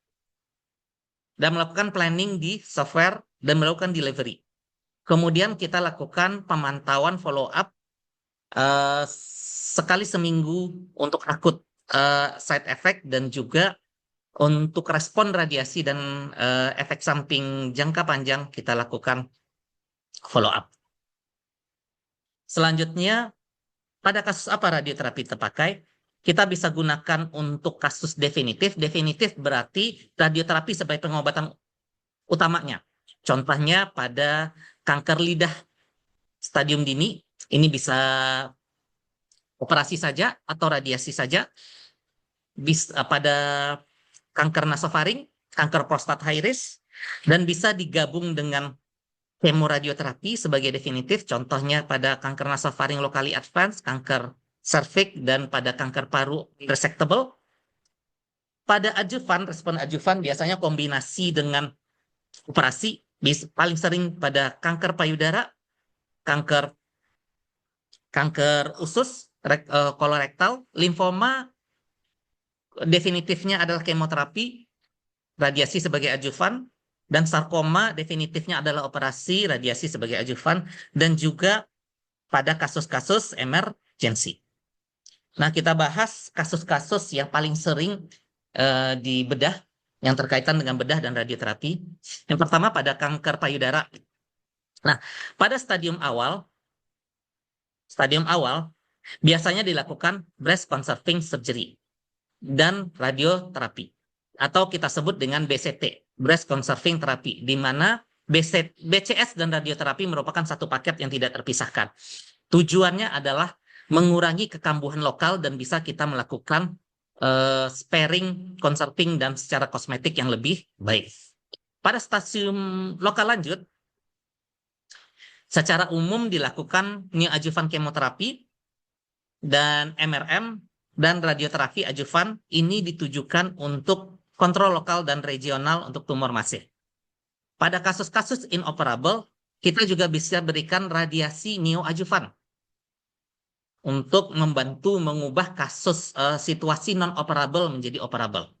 dan melakukan planning di software, dan melakukan delivery. Kemudian kita lakukan pemantauan follow-up sekali seminggu untuk akut side effect dan juga untuk respon radiasi dan efek samping jangka panjang kita lakukan follow-up. Selanjutnya, pada kasus apa radioterapi terpakai? Kita bisa gunakan untuk kasus definitif. Definitif berarti radioterapi sebagai pengobatan utamanya. Contohnya pada kanker lidah stadium dini, ini bisa operasi saja atau radiasi saja. Bisa pada kanker nasofaring, kanker prostat high risk, dan bisa digabung dengan hemoradioterapi sebagai definitif, contohnya pada kanker nasofaring locally advanced, kanker serviks, dan pada kanker paru resectable. Pada adjuvan, respon adjuvan biasanya kombinasi dengan operasi, paling sering pada kanker payudara, kanker usus, kolorektal, limfoma, definitifnya adalah kemoterapi, radiasi sebagai adjuvan, dan sarkoma definitifnya adalah operasi, radiasi sebagai adjuvan, dan juga pada kasus-kasus emergensi. Nah, kita bahas kasus-kasus yang paling sering di bedah, yang terkaitan dengan bedah dan radioterapi. Yang pertama pada kanker payudara. Nah, pada stadium awal biasanya dilakukan breast conserving surgery dan radioterapi, atau kita sebut dengan BCT, breast conserving therapy, di mana BCS dan radioterapi merupakan satu paket yang tidak terpisahkan. Tujuannya adalah mengurangi kekambuhan lokal dan bisa kita melakukan sparing, conserving, dan secara kosmetik yang lebih baik. Pada stadium lokal lanjut, secara umum dilakukan neoadjuvan kemoterapi dan MRM dan radioterapi adjuvan. Ini ditujukan untuk kontrol lokal dan regional untuk tumor masif. Pada kasus-kasus inoperable, kita juga bisa berikan radiasi neoadjuvan untuk membantu mengubah kasus situasi non-operable menjadi operable.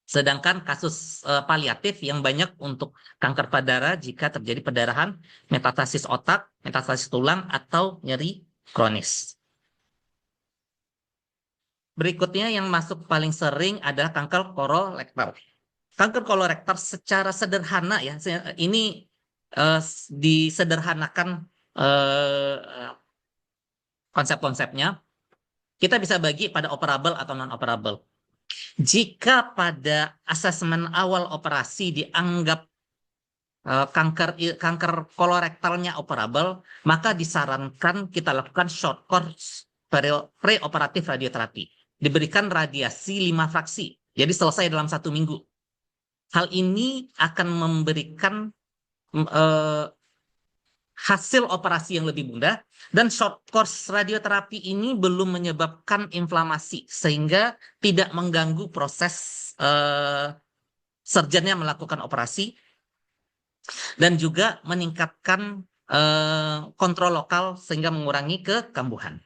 Sedangkan kasus paliatif yang banyak untuk kanker payudara jika terjadi perdarahan, metastasis otak, metastasis tulang, atau nyeri kronis. Berikutnya yang masuk paling sering adalah kanker kolorektal. Kanker kolorektal secara sederhana ya, ini disederhanakan konsep-konsepnya. Kita bisa bagi pada operable atau non-operable. Jika pada asesmen awal operasi dianggap kanker kolorektalnya operable, maka disarankan kita lakukan short course preoperatif radioterapi. Diberikan radiasi 5 fraksi, jadi selesai dalam 1 minggu. Hal ini akan memberikan hasil operasi yang lebih mudah, dan short course radioterapi ini belum menyebabkan inflamasi, sehingga tidak mengganggu proses surgeonnya melakukan operasi, dan juga meningkatkan kontrol lokal sehingga mengurangi kekambuhan.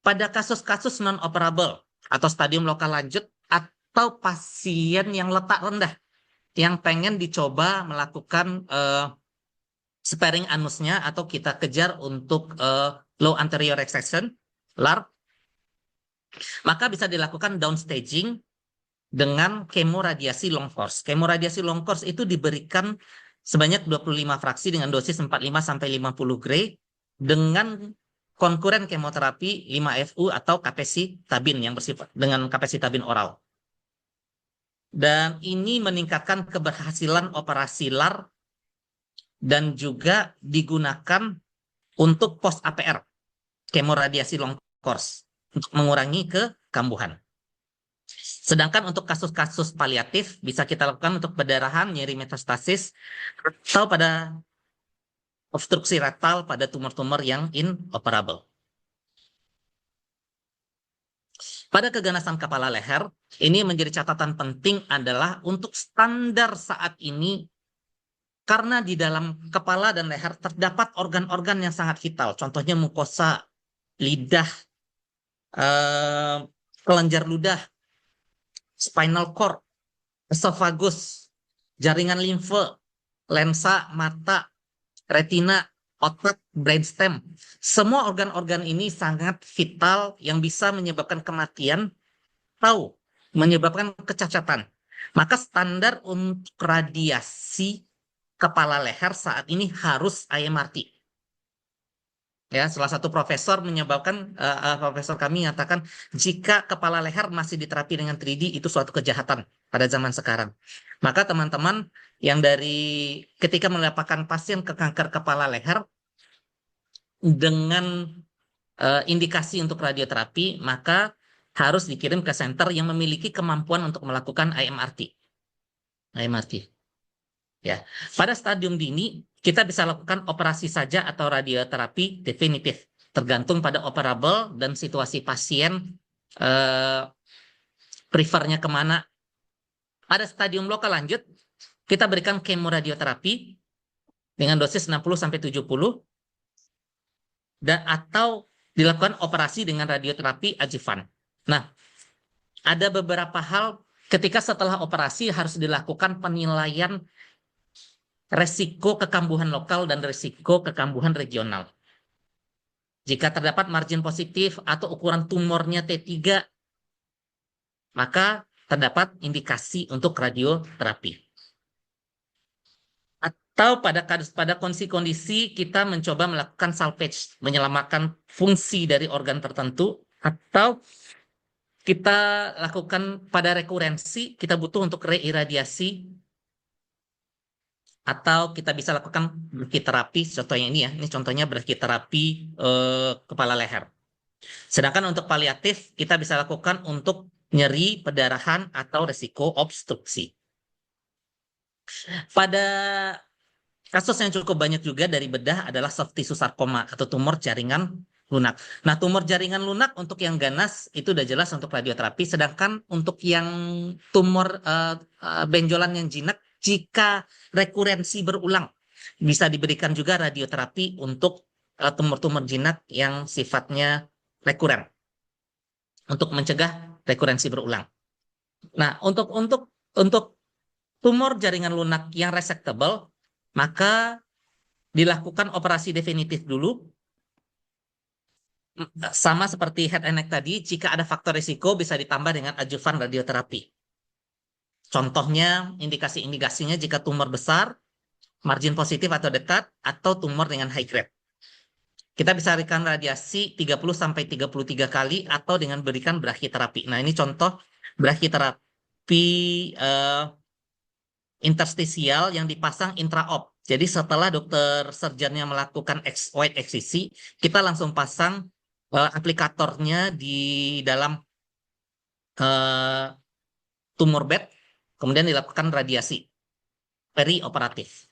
Pada kasus-kasus non-operable atau stadium lokal lanjut atau pasien yang letak rendah yang pengen dicoba melakukan sparing anusnya atau kita kejar untuk low anterior extension, LARP, maka bisa dilakukan downstaging dengan kemoradiasi long course. Kemoradiasi long course itu diberikan sebanyak 25 fraksi dengan dosis 45 sampai 50 gray dengan konkuren kemoterapi 5FU atau capecitabin yang bersifat dengan capecitabin oral. Dan ini meningkatkan keberhasilan operasi LAR dan juga digunakan untuk post APR, kemoradiasi long course, untuk mengurangi kekambuhan. Sedangkan untuk kasus-kasus paliatif bisa kita lakukan untuk perdarahan, nyeri metastasis, atau pada obstruksi rektal pada tumor-tumor yang inoperable. Pada keganasan kepala leher, ini menjadi catatan penting adalah untuk standar saat ini, karena di dalam kepala dan leher terdapat organ-organ yang sangat vital, contohnya mukosa, lidah, kelenjar ludah, spinal cord, esophagus, jaringan limfe, lensa mata, retina, otak, brainstem. Semua organ-organ ini sangat vital yang bisa menyebabkan kematian atau menyebabkan kecacatan. Maka standar untuk radiasi kepala leher saat ini harus IMRT. Ya, salah satu profesor menyebabkan profesor kami menyatakan jika kepala leher masih diterapi dengan 3D itu suatu kejahatan pada zaman sekarang. Maka teman-teman yang dari ketika mendapatkan pasien ke kanker kepala leher dengan indikasi untuk radioterapi, maka harus dikirim ke center yang memiliki kemampuan untuk melakukan IMRT. Ya, pada stadium dini kita bisa lakukan operasi saja atau radioterapi definitif, tergantung pada operable dan situasi pasien, prefernya kemana. Pada stadium lokal lanjut, kita berikan kemoradioterapi dengan dosis 60-70 dan atau dilakukan operasi dengan radioterapi adjuvan. Nah, ada beberapa hal ketika setelah operasi harus dilakukan penilaian resiko kekambuhan lokal dan resiko kekambuhan regional. Jika terdapat margin positif atau ukuran tumornya T3, maka terdapat indikasi untuk radioterapi. Atau pada kondisi kita mencoba melakukan salvage, menyelamatkan fungsi dari organ tertentu, atau kita lakukan pada rekurensi, kita butuh untuk reiradiasi, atau kita bisa lakukan brachytherapy, contohnya ini ya, ini contohnya brachytherapy kepala leher. Sedangkan untuk paliatif, kita bisa lakukan untuk nyeri, perdarahan, atau resiko obstruksi. Pada kasus yang cukup banyak juga dari bedah adalah soft tissue sarkoma atau tumor jaringan lunak. Nah, tumor jaringan lunak untuk yang ganas itu udah jelas untuk radioterapi, sedangkan untuk yang tumor benjolan yang jinak, jika rekurensi berulang, bisa diberikan juga radioterapi untuk tumor-tumor jinak yang sifatnya rekuren, untuk mencegah rekurensi berulang. Nah, untuk tumor jaringan lunak yang resectable, maka dilakukan operasi definitif dulu. Sama seperti head and neck tadi, jika ada faktor risiko bisa ditambah dengan adjuvan radioterapi. Contohnya, indikasi-indikasinya jika tumor besar, margin positif atau dekat, atau tumor dengan high grade. Kita bisa berikan radiasi 30-33 kali atau dengan berikan brachytherapy. Nah, ini contoh brachytherapy interstisial yang dipasang intraop. Jadi setelah dokter surgeonnya melakukan wide excision, kita langsung pasang aplikatornya di dalam eh, tumor bed, kemudian dilakukan radiasi perioperatif.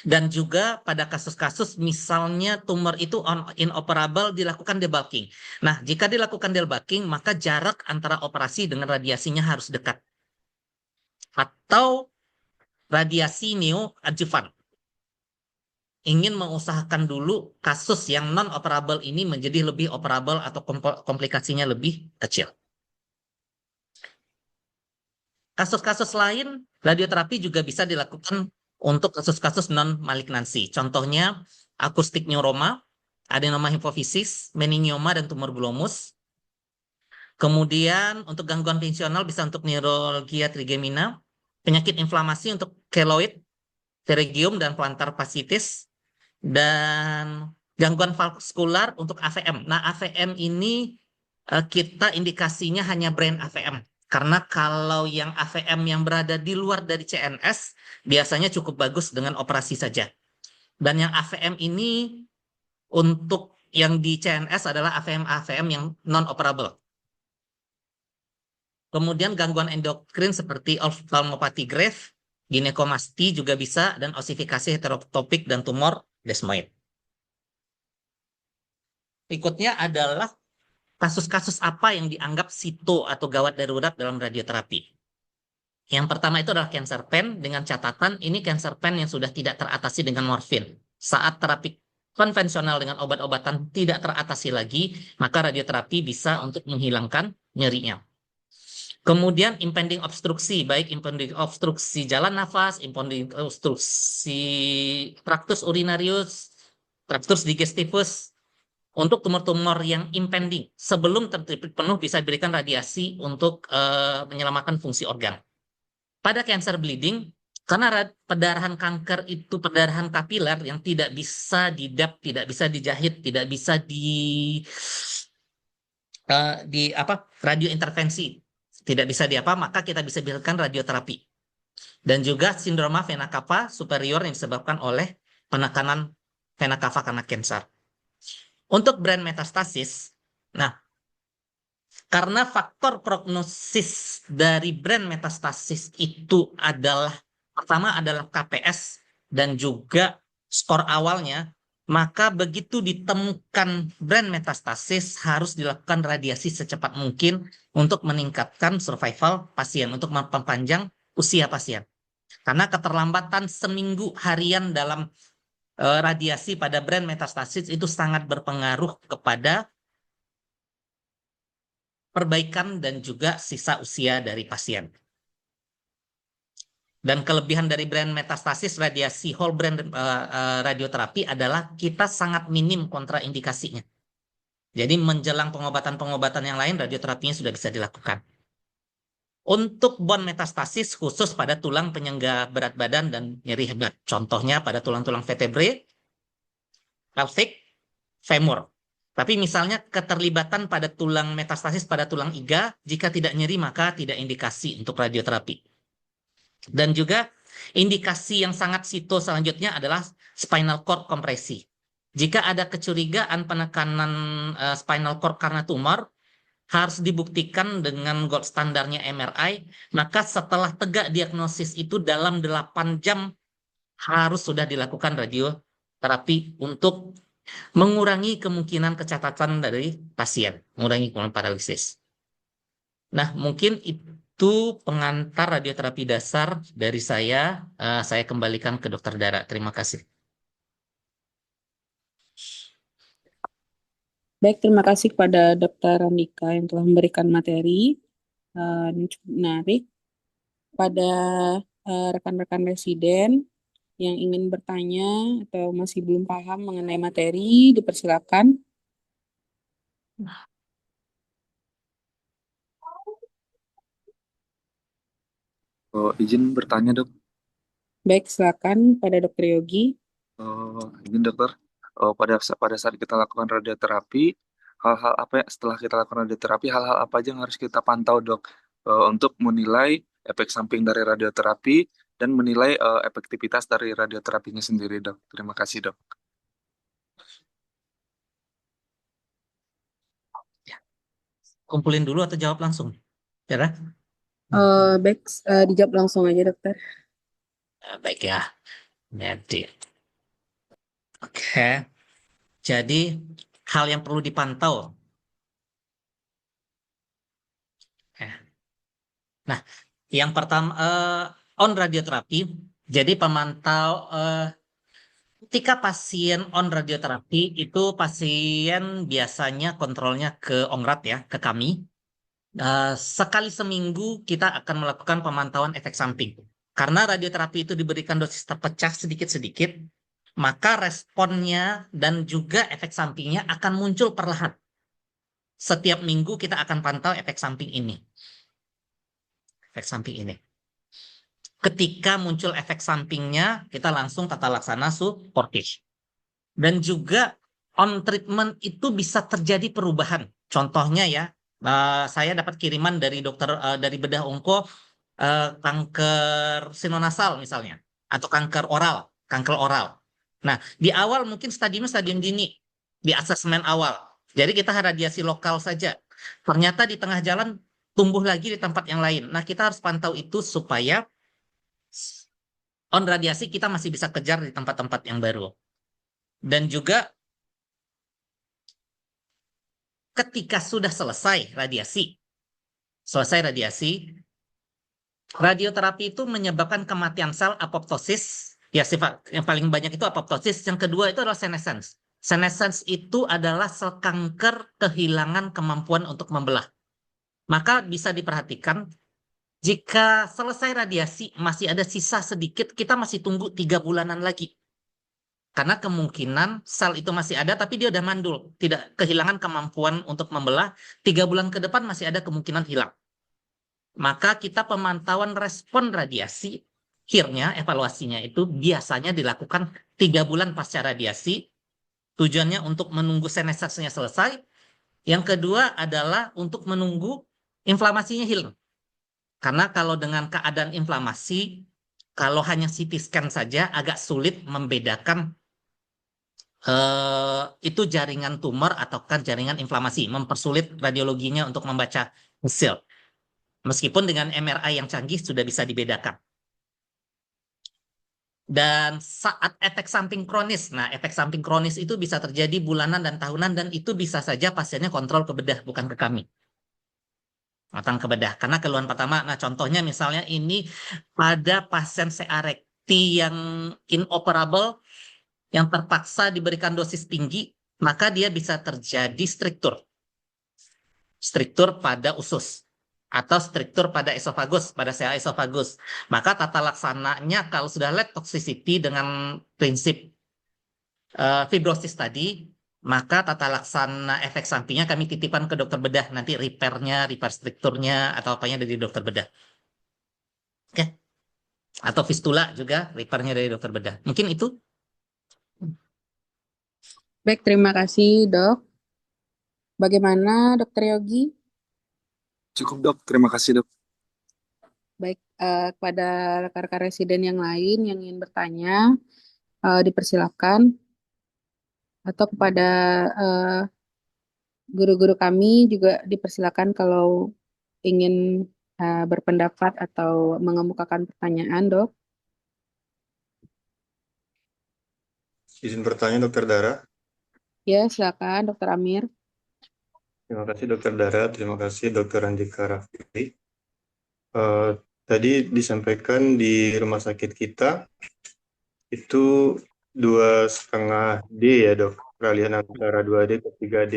Dan juga pada kasus-kasus misalnya tumor itu inoperable dilakukan debulking. Nah, jika dilakukan debulking, maka jarak antara operasi dengan radiasinya harus dekat. Atau radiasi neoadjuvan. Ingin mengusahakan dulu kasus yang non-operable ini menjadi lebih operable atau komplikasinya lebih kecil. Kasus-kasus lain, radioterapi juga bisa dilakukan untuk kasus-kasus non-malignansi. Contohnya, akustik neuroma, adenoma hipofisis, meningioma, dan tumor glomus. Kemudian, untuk gangguan fungsional bisa untuk neuralgia trigemina, penyakit inflamasi untuk keloid, pterygium, dan plantar fasciitis, dan gangguan vaskular untuk AVM. Nah, AVM ini kita indikasinya hanya brain AVM. Karena kalau yang AVM yang berada di luar dari CNS, biasanya cukup bagus dengan operasi saja. Dan yang AVM ini untuk yang di CNS adalah AVM-AVM yang non-operable. Kemudian gangguan endokrin seperti ophthalmopathy Graves, ginekomasti juga bisa, dan osifikasi heterotopik dan tumor desmoid. Berikutnya adalah kasus-kasus apa yang dianggap sito atau gawat darurat dalam radioterapi. Yang pertama itu adalah cancer pain, dengan catatan ini cancer pain yang sudah tidak teratasi dengan morfin. Saat terapi konvensional dengan obat-obatan tidak teratasi lagi, maka radioterapi bisa untuk menghilangkan nyerinya. Kemudian impending obstruksi, baik impending obstruksi jalan nafas, impending obstruksi traktus urinarius, traktus digestivus. Untuk tumor-tumor yang impending, sebelum tertreat penuh bisa diberikan radiasi untuk menyelamatkan fungsi organ. Pada cancer bleeding, karena perdarahan kanker itu perdarahan kapiler yang tidak bisa didap, tidak bisa dijahit, tidak bisa di apa radiointervensi, tidak bisa di apa, maka kita bisa berikan radioterapi. Dan juga sindroma vena cava superior yang disebabkan oleh penekanan vena cava karena kanker. Untuk brain metastasis, nah, karena faktor prognosis dari brain metastasis itu adalah pertama adalah KPS dan juga skor awalnya, maka begitu ditemukan brain metastasis harus dilakukan radiasi secepat mungkin untuk meningkatkan survival pasien, untuk memperpanjang usia pasien. Karena keterlambatan seminggu harian dalam radiasi pada brain metastasis itu sangat berpengaruh kepada perbaikan dan juga sisa usia dari pasien. Dan kelebihan dari brain metastasis radiasi whole brain radioterapi adalah kita sangat minim kontraindikasinya. Jadi menjelang pengobatan-pengobatan yang lain, radioterapinya sudah bisa dilakukan. Untuk bone metastasis khusus pada tulang penyangga berat badan dan nyeri hebat. Contohnya pada tulang-tulang vertebrae, pelvic, femur. Tapi misalnya keterlibatan pada tulang metastasis pada tulang iga, jika tidak nyeri maka tidak indikasi untuk radioterapi. Dan juga indikasi yang sangat sito selanjutnya adalah spinal cord kompresi. Jika ada kecurigaan penekanan spinal cord karena tumor, harus dibuktikan dengan gold standarnya MRI, maka setelah tegak diagnosis itu dalam 8 jam harus sudah dilakukan radioterapi untuk mengurangi kemungkinan kecacatan dari pasien, mengurangi kemungkinan paralisis. Nah, mungkin itu pengantar radioterapi dasar dari saya. Saya kembalikan ke Dokter Dara. Terima kasih. Baik, terima kasih kepada Dr. Randika yang telah memberikan materi yang cukup menarik. Pada rekan-rekan residen yang ingin bertanya atau masih belum paham mengenai materi, dipersilakan. Oh, izin bertanya dok. Baik, silakan pada Dr. Yogi. Izin dokter. Pada saat kita lakukan radioterapi, hal-hal apa ya, setelah kita lakukan radioterapi, hal-hal apa aja yang harus kita pantau dok, untuk menilai efek samping dari radioterapi dan menilai efektivitas dari radioterapinya sendiri dok. Terima kasih dok. kumpulin dulu atau jawab langsung? Kira? Baik, dijawab langsung aja dokter. Baik ya. Jadi, oke. Jadi hal yang perlu dipantau. Eh, Nah, yang pertama on radioterapi. Jadi pemantau ketika pasien on radioterapi itu pasien biasanya kontrolnya ke ONGRAD ya, ke kami. Sekali seminggu kita akan melakukan pemantauan efek samping. Karena radioterapi itu diberikan dosis terpecah sedikit-sedikit, maka responnya dan juga efek sampingnya akan muncul perlahan. Setiap minggu kita akan pantau efek samping ini. Efek samping ini. Ketika muncul efek sampingnya, kita langsung tata laksana supportive. Dan juga on treatment itu bisa terjadi perubahan. Contohnya ya, saya dapat kiriman dari dokter dari bedah onko kanker sinonasal misalnya, atau kanker oral. Nah, di awal mungkin stadium dini, di asesmen awal. Jadi kita radiasi lokal saja. Ternyata di tengah jalan tumbuh lagi di tempat yang lain. Nah, kita harus pantau itu supaya on radiasi kita masih bisa kejar di tempat-tempat yang baru. Dan juga ketika sudah selesai radiasi, radioterapi itu menyebabkan kematian sel apoptosis. Ya, sifat yang paling banyak itu apoptosis. Yang kedua itu adalah senescence. Senescence itu adalah sel kanker kehilangan kemampuan untuk membelah. Maka bisa diperhatikan, jika selesai radiasi masih ada sisa sedikit, kita masih tunggu 3 bulanan lagi. Karena kemungkinan sel itu masih ada, tapi dia udah mandul. Tidak kehilangan kemampuan untuk membelah. 3 bulan ke depan masih ada kemungkinan hilang. Maka kita pemantauan respon radiasi, akhirnya evaluasinya itu biasanya dilakukan 3 bulan pasca radiasi. Tujuannya untuk menunggu senescence-nya selesai. Yang kedua adalah untuk menunggu inflamasinya hilang. Karena kalau dengan keadaan inflamasi, kalau hanya CT scan saja agak sulit membedakan itu jaringan tumor ataukah jaringan inflamasi, mempersulit radiologinya untuk membaca hasil. Meskipun dengan MRI yang canggih sudah bisa dibedakan. Dan saat efek samping kronis, nah efek samping kronis itu bisa terjadi bulanan dan tahunan, dan itu bisa saja pasiennya kontrol ke bedah, bukan ke kami. Datang ke bedah. Karena keluhan pertama, nah contohnya misalnya ini pada pasien CA recti yang inoperable, yang terpaksa diberikan dosis tinggi, maka dia bisa terjadi struktur pada usus atau struktur pada esofagus, pada CA esofagus. Maka tata laksananya kalau sudah lihat toxicity dengan prinsip fibrosis tadi, maka tata laksana efek sampingnya kami titipan ke dokter bedah, nanti repair strukturnya atau apanya dari dokter bedah. Oke. Atau fistula juga repairnya dari dokter bedah. Mungkin itu. Baik, terima kasih dok. Bagaimana dokter Yogi? Cukup dok, terima kasih dok. Baik, kepada rekan-rekan residen yang lain yang ingin bertanya, dipersilakan. Atau kepada guru-guru kami juga dipersilakan kalau ingin berpendapat atau mengemukakan pertanyaan, dok. Izin bertanya, Dokter Dara. Ya, silakan, dokter Amir. Terima kasih, Dokter Dara. Terima kasih, Dokter Andika Raffi. Tadi disampaikan di rumah sakit kita itu 2,5 D ya, dok. Peralihan antara 2D ke 3D.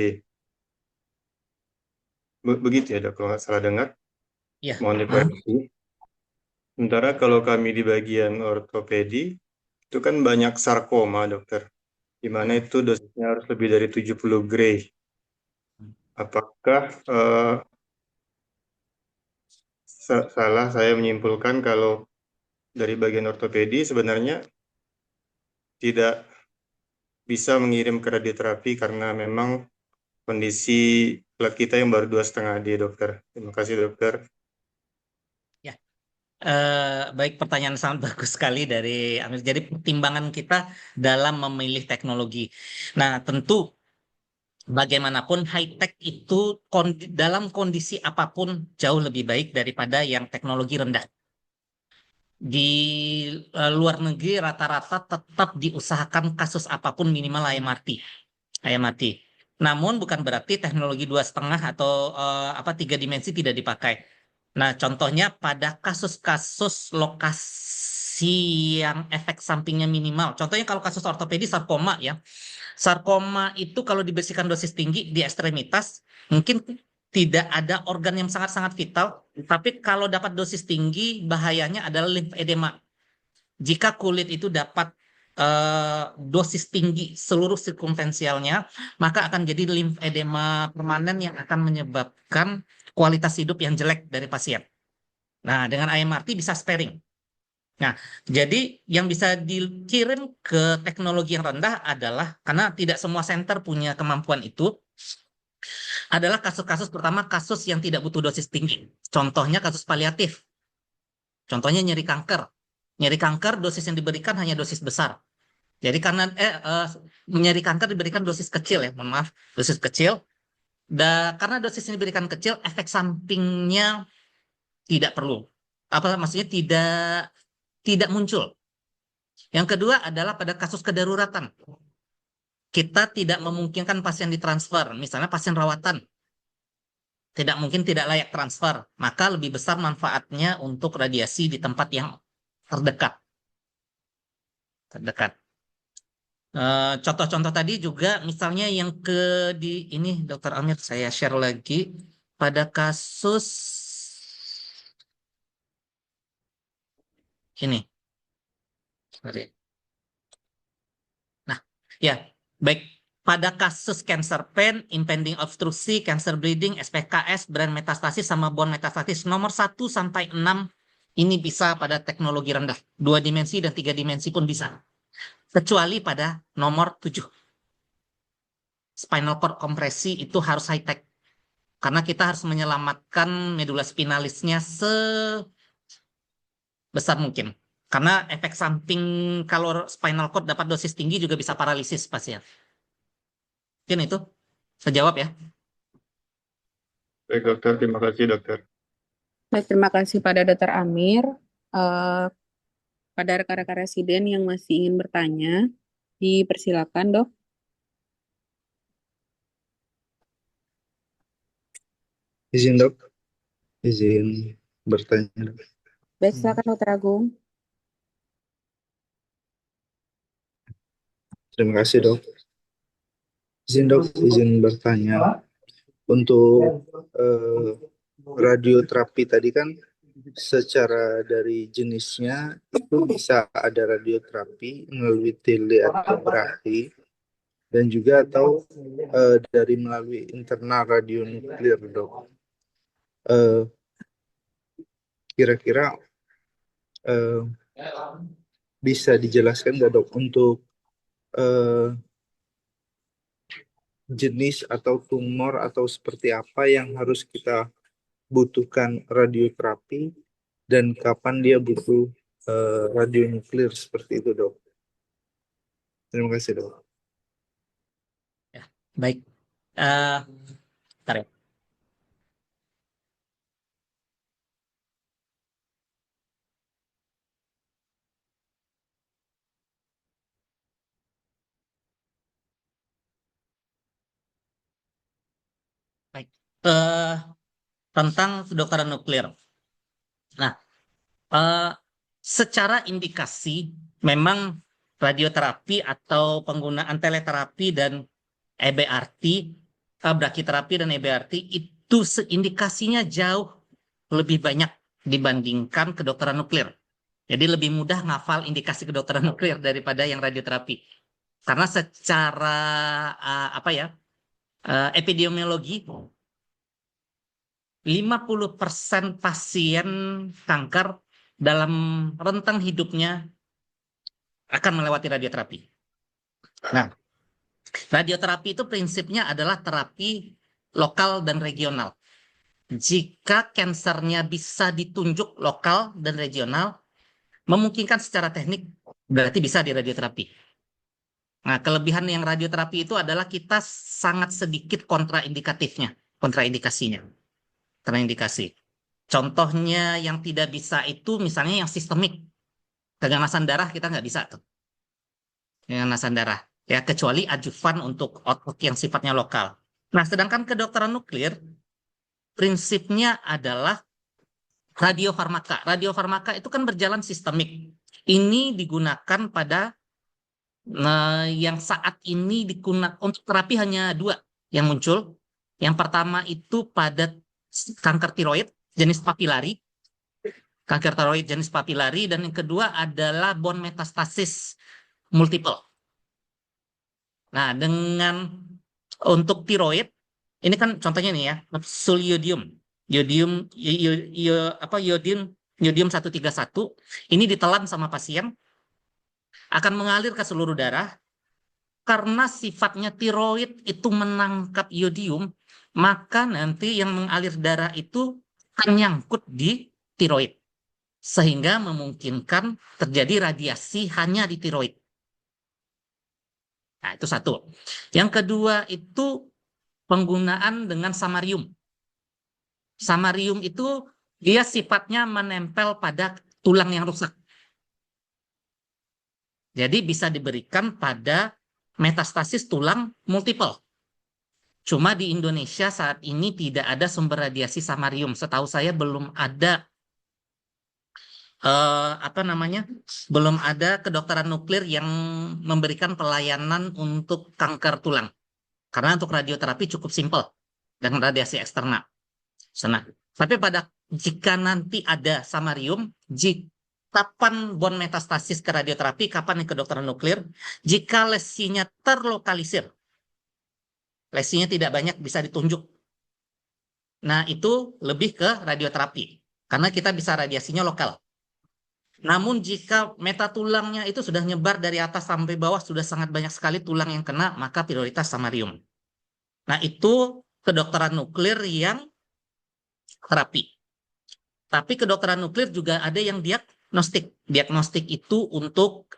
Begitu ya, dok, kalau nggak salah dengar. Ya. Mohon dikoreksi. Sementara kalau kami di bagian ortopedi, itu kan banyak sarkoma, dokter. Di mana itu dosisnya harus lebih dari 70 gray. Apakah salah saya menyimpulkan kalau dari bagian ortopedi sebenarnya tidak bisa mengirim ke radioterapi karena memang kondisi kita yang baru 2,5 D, dokter. Terima kasih, dokter. Ya, baik, pertanyaan sangat bagus sekali dari Amir. Jadi pertimbangan kita dalam memilih teknologi. Nah, tentu bagaimanapun high-tech itu dalam kondisi apapun jauh lebih baik daripada yang teknologi rendah. Di luar negeri rata-rata tetap diusahakan kasus apapun minimal IMRT. Namun bukan berarti teknologi 2,5 atau 3 dimensi tidak dipakai. Nah, contohnya pada kasus-kasus lokasi yang efek sampingnya minimal. Contohnya kalau kasus ortopedi sarkoma ya. Sarkoma itu kalau dibersihkan dosis tinggi di ekstremitas, mungkin tidak ada organ yang sangat-sangat vital, tapi kalau dapat dosis tinggi, bahayanya adalah limfedema. Jika kulit itu dapat dosis tinggi seluruh sirkumferensialnya, maka akan jadi limfedema permanen yang akan menyebabkan kualitas hidup yang jelek dari pasien. Nah, dengan IMRT bisa sparing. Nah, jadi yang bisa dikirim ke teknologi yang rendah adalah, karena tidak semua center punya kemampuan itu, adalah kasus-kasus pertama kasus yang tidak butuh dosis tinggi. Contohnya kasus paliatif. Contohnya nyeri kanker. Nyeri kanker dosis yang diberikan hanya dosis besar. Jadi karena nyeri kanker diberikan dosis kecil ya, mohon maaf, dosis kecil. Karena dosis yang diberikan kecil, efek sampingnya tidak perlu. Maksudnya tidak muncul. Yang kedua adalah pada kasus kedaruratan. Kita tidak memungkinkan pasien ditransfer, misalnya pasien rawatan. Tidak mungkin tidak layak transfer, maka lebih besar manfaatnya untuk radiasi di tempat yang terdekat. Contoh-contoh tadi juga misalnya yang ini Dr. Amir saya share lagi pada kasus ini. Sorry. Nah, ya, baik pada kasus cancer pain, impending obstruksi, cancer bleeding, SPKS, brain metastasis sama bone metastasis nomor 1 sampai 6 ini bisa pada teknologi rendah. 2 dimensi dan 3 dimensi pun bisa. Kecuali pada nomor 7. Spinal cord kompresi itu harus high tech. Karena kita harus menyelamatkan medula spinalisnya sebesar mungkin. Karena efek samping kalau spinal cord dapat dosis tinggi juga bisa paralisis pasien. Mungkin itu sejawab ya. Baik dokter, terima kasih dokter. Baik, terima kasih pada Dr. Amir. Pada rekan-rekan residen yang masih ingin bertanya, dipersilakan dok. Izin dok, izin bertanya dok. Baik, silakan Dr. Agung. Terima kasih dok. Izin bertanya. Untuk radioterapi tadi kan secara dari jenisnya itu bisa ada radioterapi melalui tele atau berahi dan juga atau dari melalui internal radionuklir dok. Kira-kira bisa dijelaskan nggak dok untuk jenis atau tumor atau seperti apa yang harus kita butuhkan radioterapi dan kapan dia butuh radionuklir seperti itu dok. Terima kasih dok. Ya, baik. Bentar ya. Baik. Tentang kedokteran nuklir. Nah, secara indikasi memang radioterapi atau penggunaan teleterapi dan EBRT, brachyterapi dan EBRT itu indikasinya jauh lebih banyak dibandingkan kedokteran nuklir. Jadi lebih mudah ngafal indikasi kedokteran nuklir daripada yang radioterapi. Karena secara epidemiologi 50% pasien kanker dalam rentang hidupnya akan melewati radioterapi. Nah, radioterapi itu prinsipnya adalah terapi lokal dan regional. Jika kansernya bisa ditunjuk lokal dan regional, memungkinkan secara teknik, berarti bisa di radioterapi. Nah, kelebihan yang radioterapi itu adalah kita sangat sedikit kontraindikasinya. Kontraindikasi. Contohnya yang tidak bisa itu misalnya yang sistemik. Keganasan darah kita nggak bisa tuh. Keganasan darah. Ya, kecuali adjuvan untuk otot yang sifatnya lokal. Nah, sedangkan kedokteran nuklir, prinsipnya adalah radiofarmaka. Radiofarmaka itu kan berjalan sistemik. Ini digunakan pada yang saat ini digunakan untuk terapi hanya 2 yang muncul. Yang pertama itu pada kanker tiroid jenis papilari, dan yang kedua adalah bone metastasis multiple. Nah, untuk tiroid ini kan contohnya nih ya, yodium 131 ini ditelan sama pasien akan mengalir ke seluruh darah. Karena sifatnya tiroid itu menangkap yodium, maka nanti yang mengalir darah itu akan nyangkut di tiroid. Sehingga memungkinkan terjadi radiasi hanya di tiroid. Nah, itu satu. Yang kedua itu penggunaan dengan samarium. Samarium itu dia sifatnya menempel pada tulang yang rusak. Jadi bisa diberikan pada metastasis tulang multiple. Cuma di Indonesia saat ini tidak ada sumber radiasi samarium. Setahu saya belum ada belum ada kedokteran nuklir yang memberikan pelayanan untuk kanker tulang. Karena untuk radioterapi cukup simpel dengan radiasi eksternal. Tapi jika nanti ada samarium, kapan bone metastasis ke radioterapi, kapan yang kedokteran nuklir, jika lesinya terlokalisir, lesinya tidak banyak bisa ditunjuk. Nah, itu lebih ke radioterapi, karena kita bisa radiasinya lokal. Namun jika metatulangnya itu sudah nyebar dari atas sampai bawah, sudah sangat banyak sekali tulang yang kena, maka prioritas samarium. Nah, itu kedokteran nuklir yang terapi. Tapi kedokteran nuklir juga ada yang diagnostik. Diagnostik itu untuk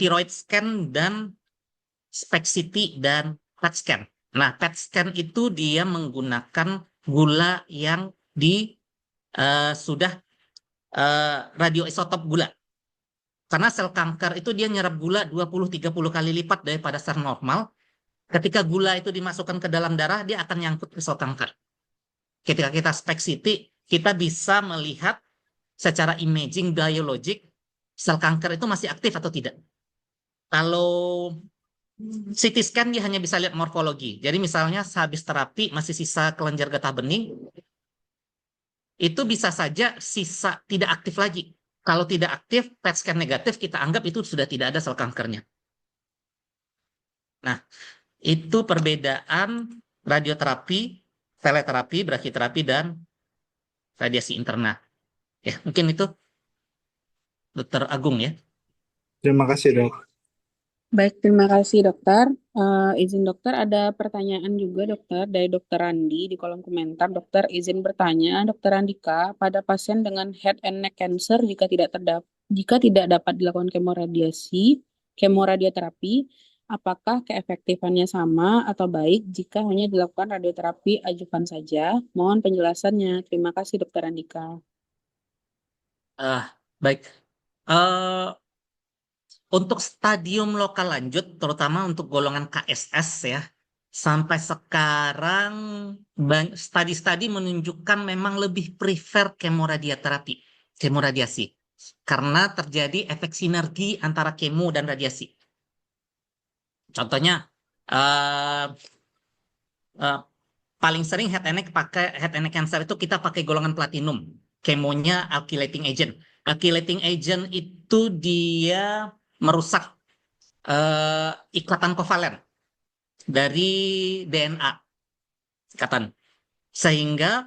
thyroid scan dan SPECT-CT dan PET scan. Nah, PET scan itu dia menggunakan gula yang sudah radioisotop gula. Karena sel kanker itu dia nyerap gula 20-30 kali lipat daripada sel normal. Ketika gula itu dimasukkan ke dalam darah, dia akan nyangkut ke sel kanker. Ketika kita SPECT-CT, kita bisa melihat secara imaging biologik sel kanker itu masih aktif atau tidak. Kalau CT scan dia hanya bisa lihat morfologi. Jadi misalnya sehabis terapi masih sisa kelenjar getah bening, itu bisa saja sisa tidak aktif lagi. Kalau tidak aktif, PET scan negatif, kita anggap itu sudah tidak ada sel kankernya. Nah, itu perbedaan radioterapi, teleterapi, brachyterapi, dan radiasi interna. Ya, mungkin itu Dr. Agung ya. Terima kasih, Dok. Baik, terima kasih dokter. Izin dokter, ada pertanyaan juga dokter dari dokter Randi di kolom komentar. Dokter izin bertanya, dokter Andika, pada pasien dengan head and neck cancer jika tidak dapat dilakukan kemoradioterapi, apakah keefektifannya sama atau baik jika hanya dilakukan radioterapi adjuvan saja? Mohon penjelasannya. Terima kasih dokter Andika. Baik. Untuk stadium lokal lanjut, terutama untuk golongan KSS ya, sampai sekarang studi-studi menunjukkan memang lebih prefer kemoradiasi, karena terjadi efek sinergi antara kemo dan radiasi. Contohnya, paling sering head and neck cancer itu kita pakai golongan platinum, kemonya alkylating agent. Alkylating agent itu dia merusak ikatan kovalen dari DNA ikatan, sehingga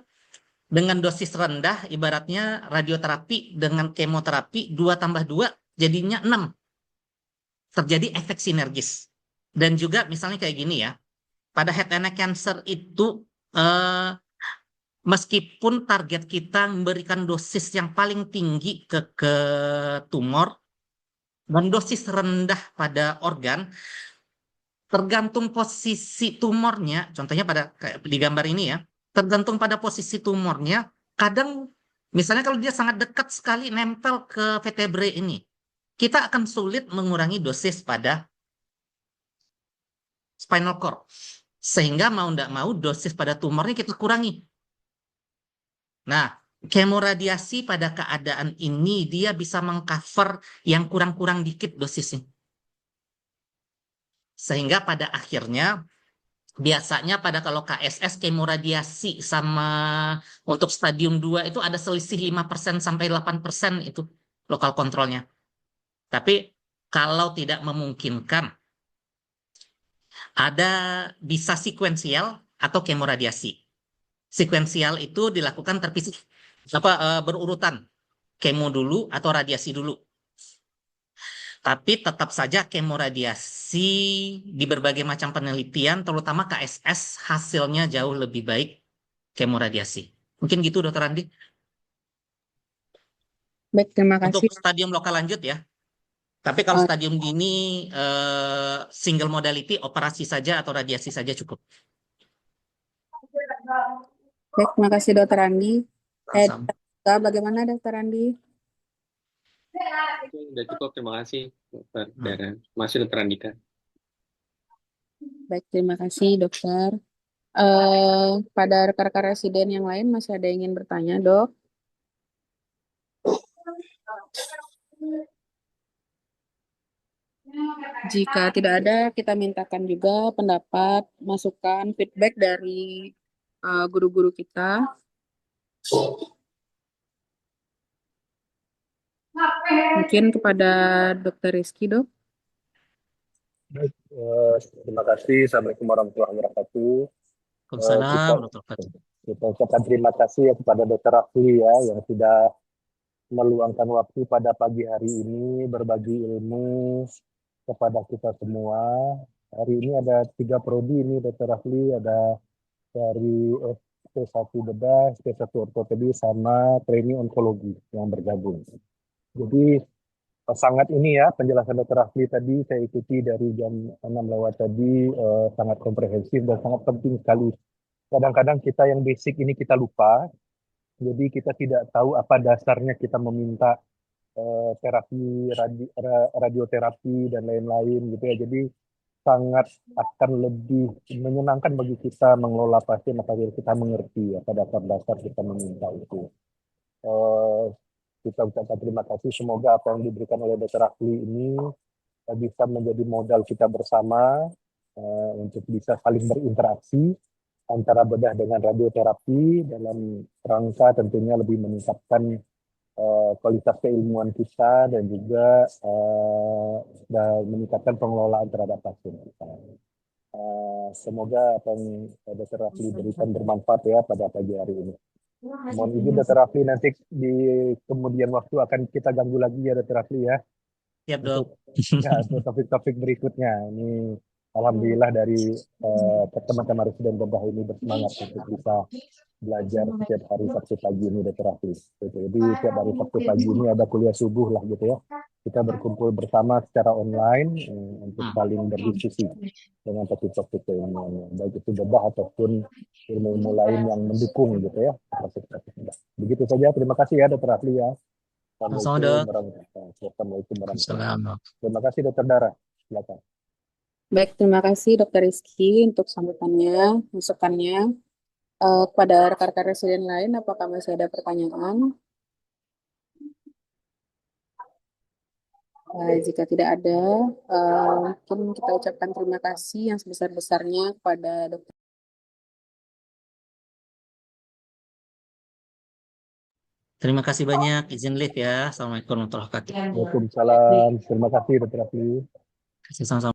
dengan dosis rendah ibaratnya radioterapi dengan kemoterapi 2+2 jadinya 6, terjadi efek sinergis. Dan juga misalnya kayak gini ya, pada head and neck cancer itu meskipun target kita memberikan dosis yang paling tinggi ke tumor, dan dosis rendah pada organ tergantung posisi tumornya. Contohnya pada kayak di gambar ini ya, tergantung pada posisi tumornya. Kadang misalnya kalau dia sangat dekat sekali nempel ke vertebrae ini, kita akan sulit mengurangi dosis pada spinal cord. Sehingga mau tidak mau dosis pada tumornya kita kurangi. Nah, kemoradiasi pada keadaan ini dia bisa mengcover yang kurang-kurang dikit dosisnya. Sehingga pada akhirnya biasanya pada kalau KSS kemoradiasi sama untuk stadium 2 itu ada selisih 5% sampai 8% itu lokal kontrolnya. Tapi kalau tidak memungkinkan ada bisa sekuensial atau kemoradiasi. Sekuensial itu dilakukan terpisah berurutan. Kemo dulu atau radiasi dulu. Tapi tetap saja kemoradiasi di berbagai macam penelitian, terutama KSS, hasilnya jauh lebih baik kemoradiasi. Mungkin gitu, Dokter Andi. Baik, terima Untuk kasih. stadium lokal lanjut ya. Tapi kalau Eh, stadium dini, single modality, operasi saja atau radiasi saja cukup. Baik, terima kasih Dokter Andi. Sama-sama. Bagaimana Dokter Andi? Sudah cukup, terima kasih Dokter Dara. Masih Dokter Andika. Baik, terima kasih Dokter. Pada rekan-rekan residen yang lain masih ada yang ingin bertanya, Dok? Jika tidak ada, kita mintakan juga pendapat, masukan, feedback dari guru-guru kita. Mungkin kepada Dokter Rizky, Dok. Baik, terima kasih. Assalamualaikum warahmatullahi wabarakatuh. Waalaikumsalam, Dokter Fatih. Kita ucapkan terima kasih ya kepada Dokter Rafli ya yang sudah meluangkan waktu pada pagi hari ini berbagi ilmu kepada kita semua. Hari ini ada 3 prodi ini Dokter Rafli, ada dari SP1 bedah, SP1 ortopedi, sama trainee onkologi yang bergabung. Jadi sangat ini ya penjelasan Dokter Rafli tadi saya ikuti dari jam 6 lewat tadi, sangat komprehensif dan sangat penting sekali. Kadang-kadang kita yang basic ini kita lupa, jadi kita tidak tahu apa dasarnya kita meminta terapi, radioterapi dan lain-lain gitu ya. Jadi sangat akan lebih menyenangkan bagi kita mengelola pasien apabila kita mengerti apa dasar-dasar kita meminta itu. Kita ucapkan terima kasih. Semoga apa yang diberikan oleh Dr. Rafli ini bisa menjadi modal kita bersama untuk bisa saling berinteraksi antara bedah dengan radioterapi dalam rangka tentunya lebih meningkatkan kualitas keilmuan kita dan juga dan meningkatkan pengelolaan terhadap pasien kita. Semoga apa yang Dr. Rafli berikan bermanfaat ya pada pagi hari ini. Mohon izin Dr. Rafli, nanti di kemudian waktu akan kita ganggu lagi ya Dr. Rafli ya. Siap, Dok. Untuk topik-topik berikutnya. Ini alhamdulillah dari teman-teman residen bedah ini bersemangat untuk bisa belajar setiap hari Sabtu pagi ini Dr. Rafli. Jadi setiap hari Sabtu pagi ini ada kuliah subuh lah gitu ya. Kita berkumpul bersama secara online untuk saling berdiskusi dengan topik-topik keilmuannya, baik itu bedah ataupun ilmu-ilmu lain yang mendukung gitu ya. Begitu saja, terima kasih ya Dr. Rafli ya. Assalamualaikum warahmatullahi wabarakatuh. Terima kasih Dr. Dara. Silakan. Baik, terima kasih Dokter Rizky untuk sambutannya, masukannya. Kepada rekan-rekan residen lain, apakah masih ada pertanyaan? Jika tidak ada, mungkin kita ucapkan terima kasih yang sebesar-besarnya kepada Dokter. Terima kasih banyak. Izin live ya. Assalamualaikum warahmatullahi wabarakatuh. Waalaikumsalam. Terima kasih Dr. Rafli. Sama-sama.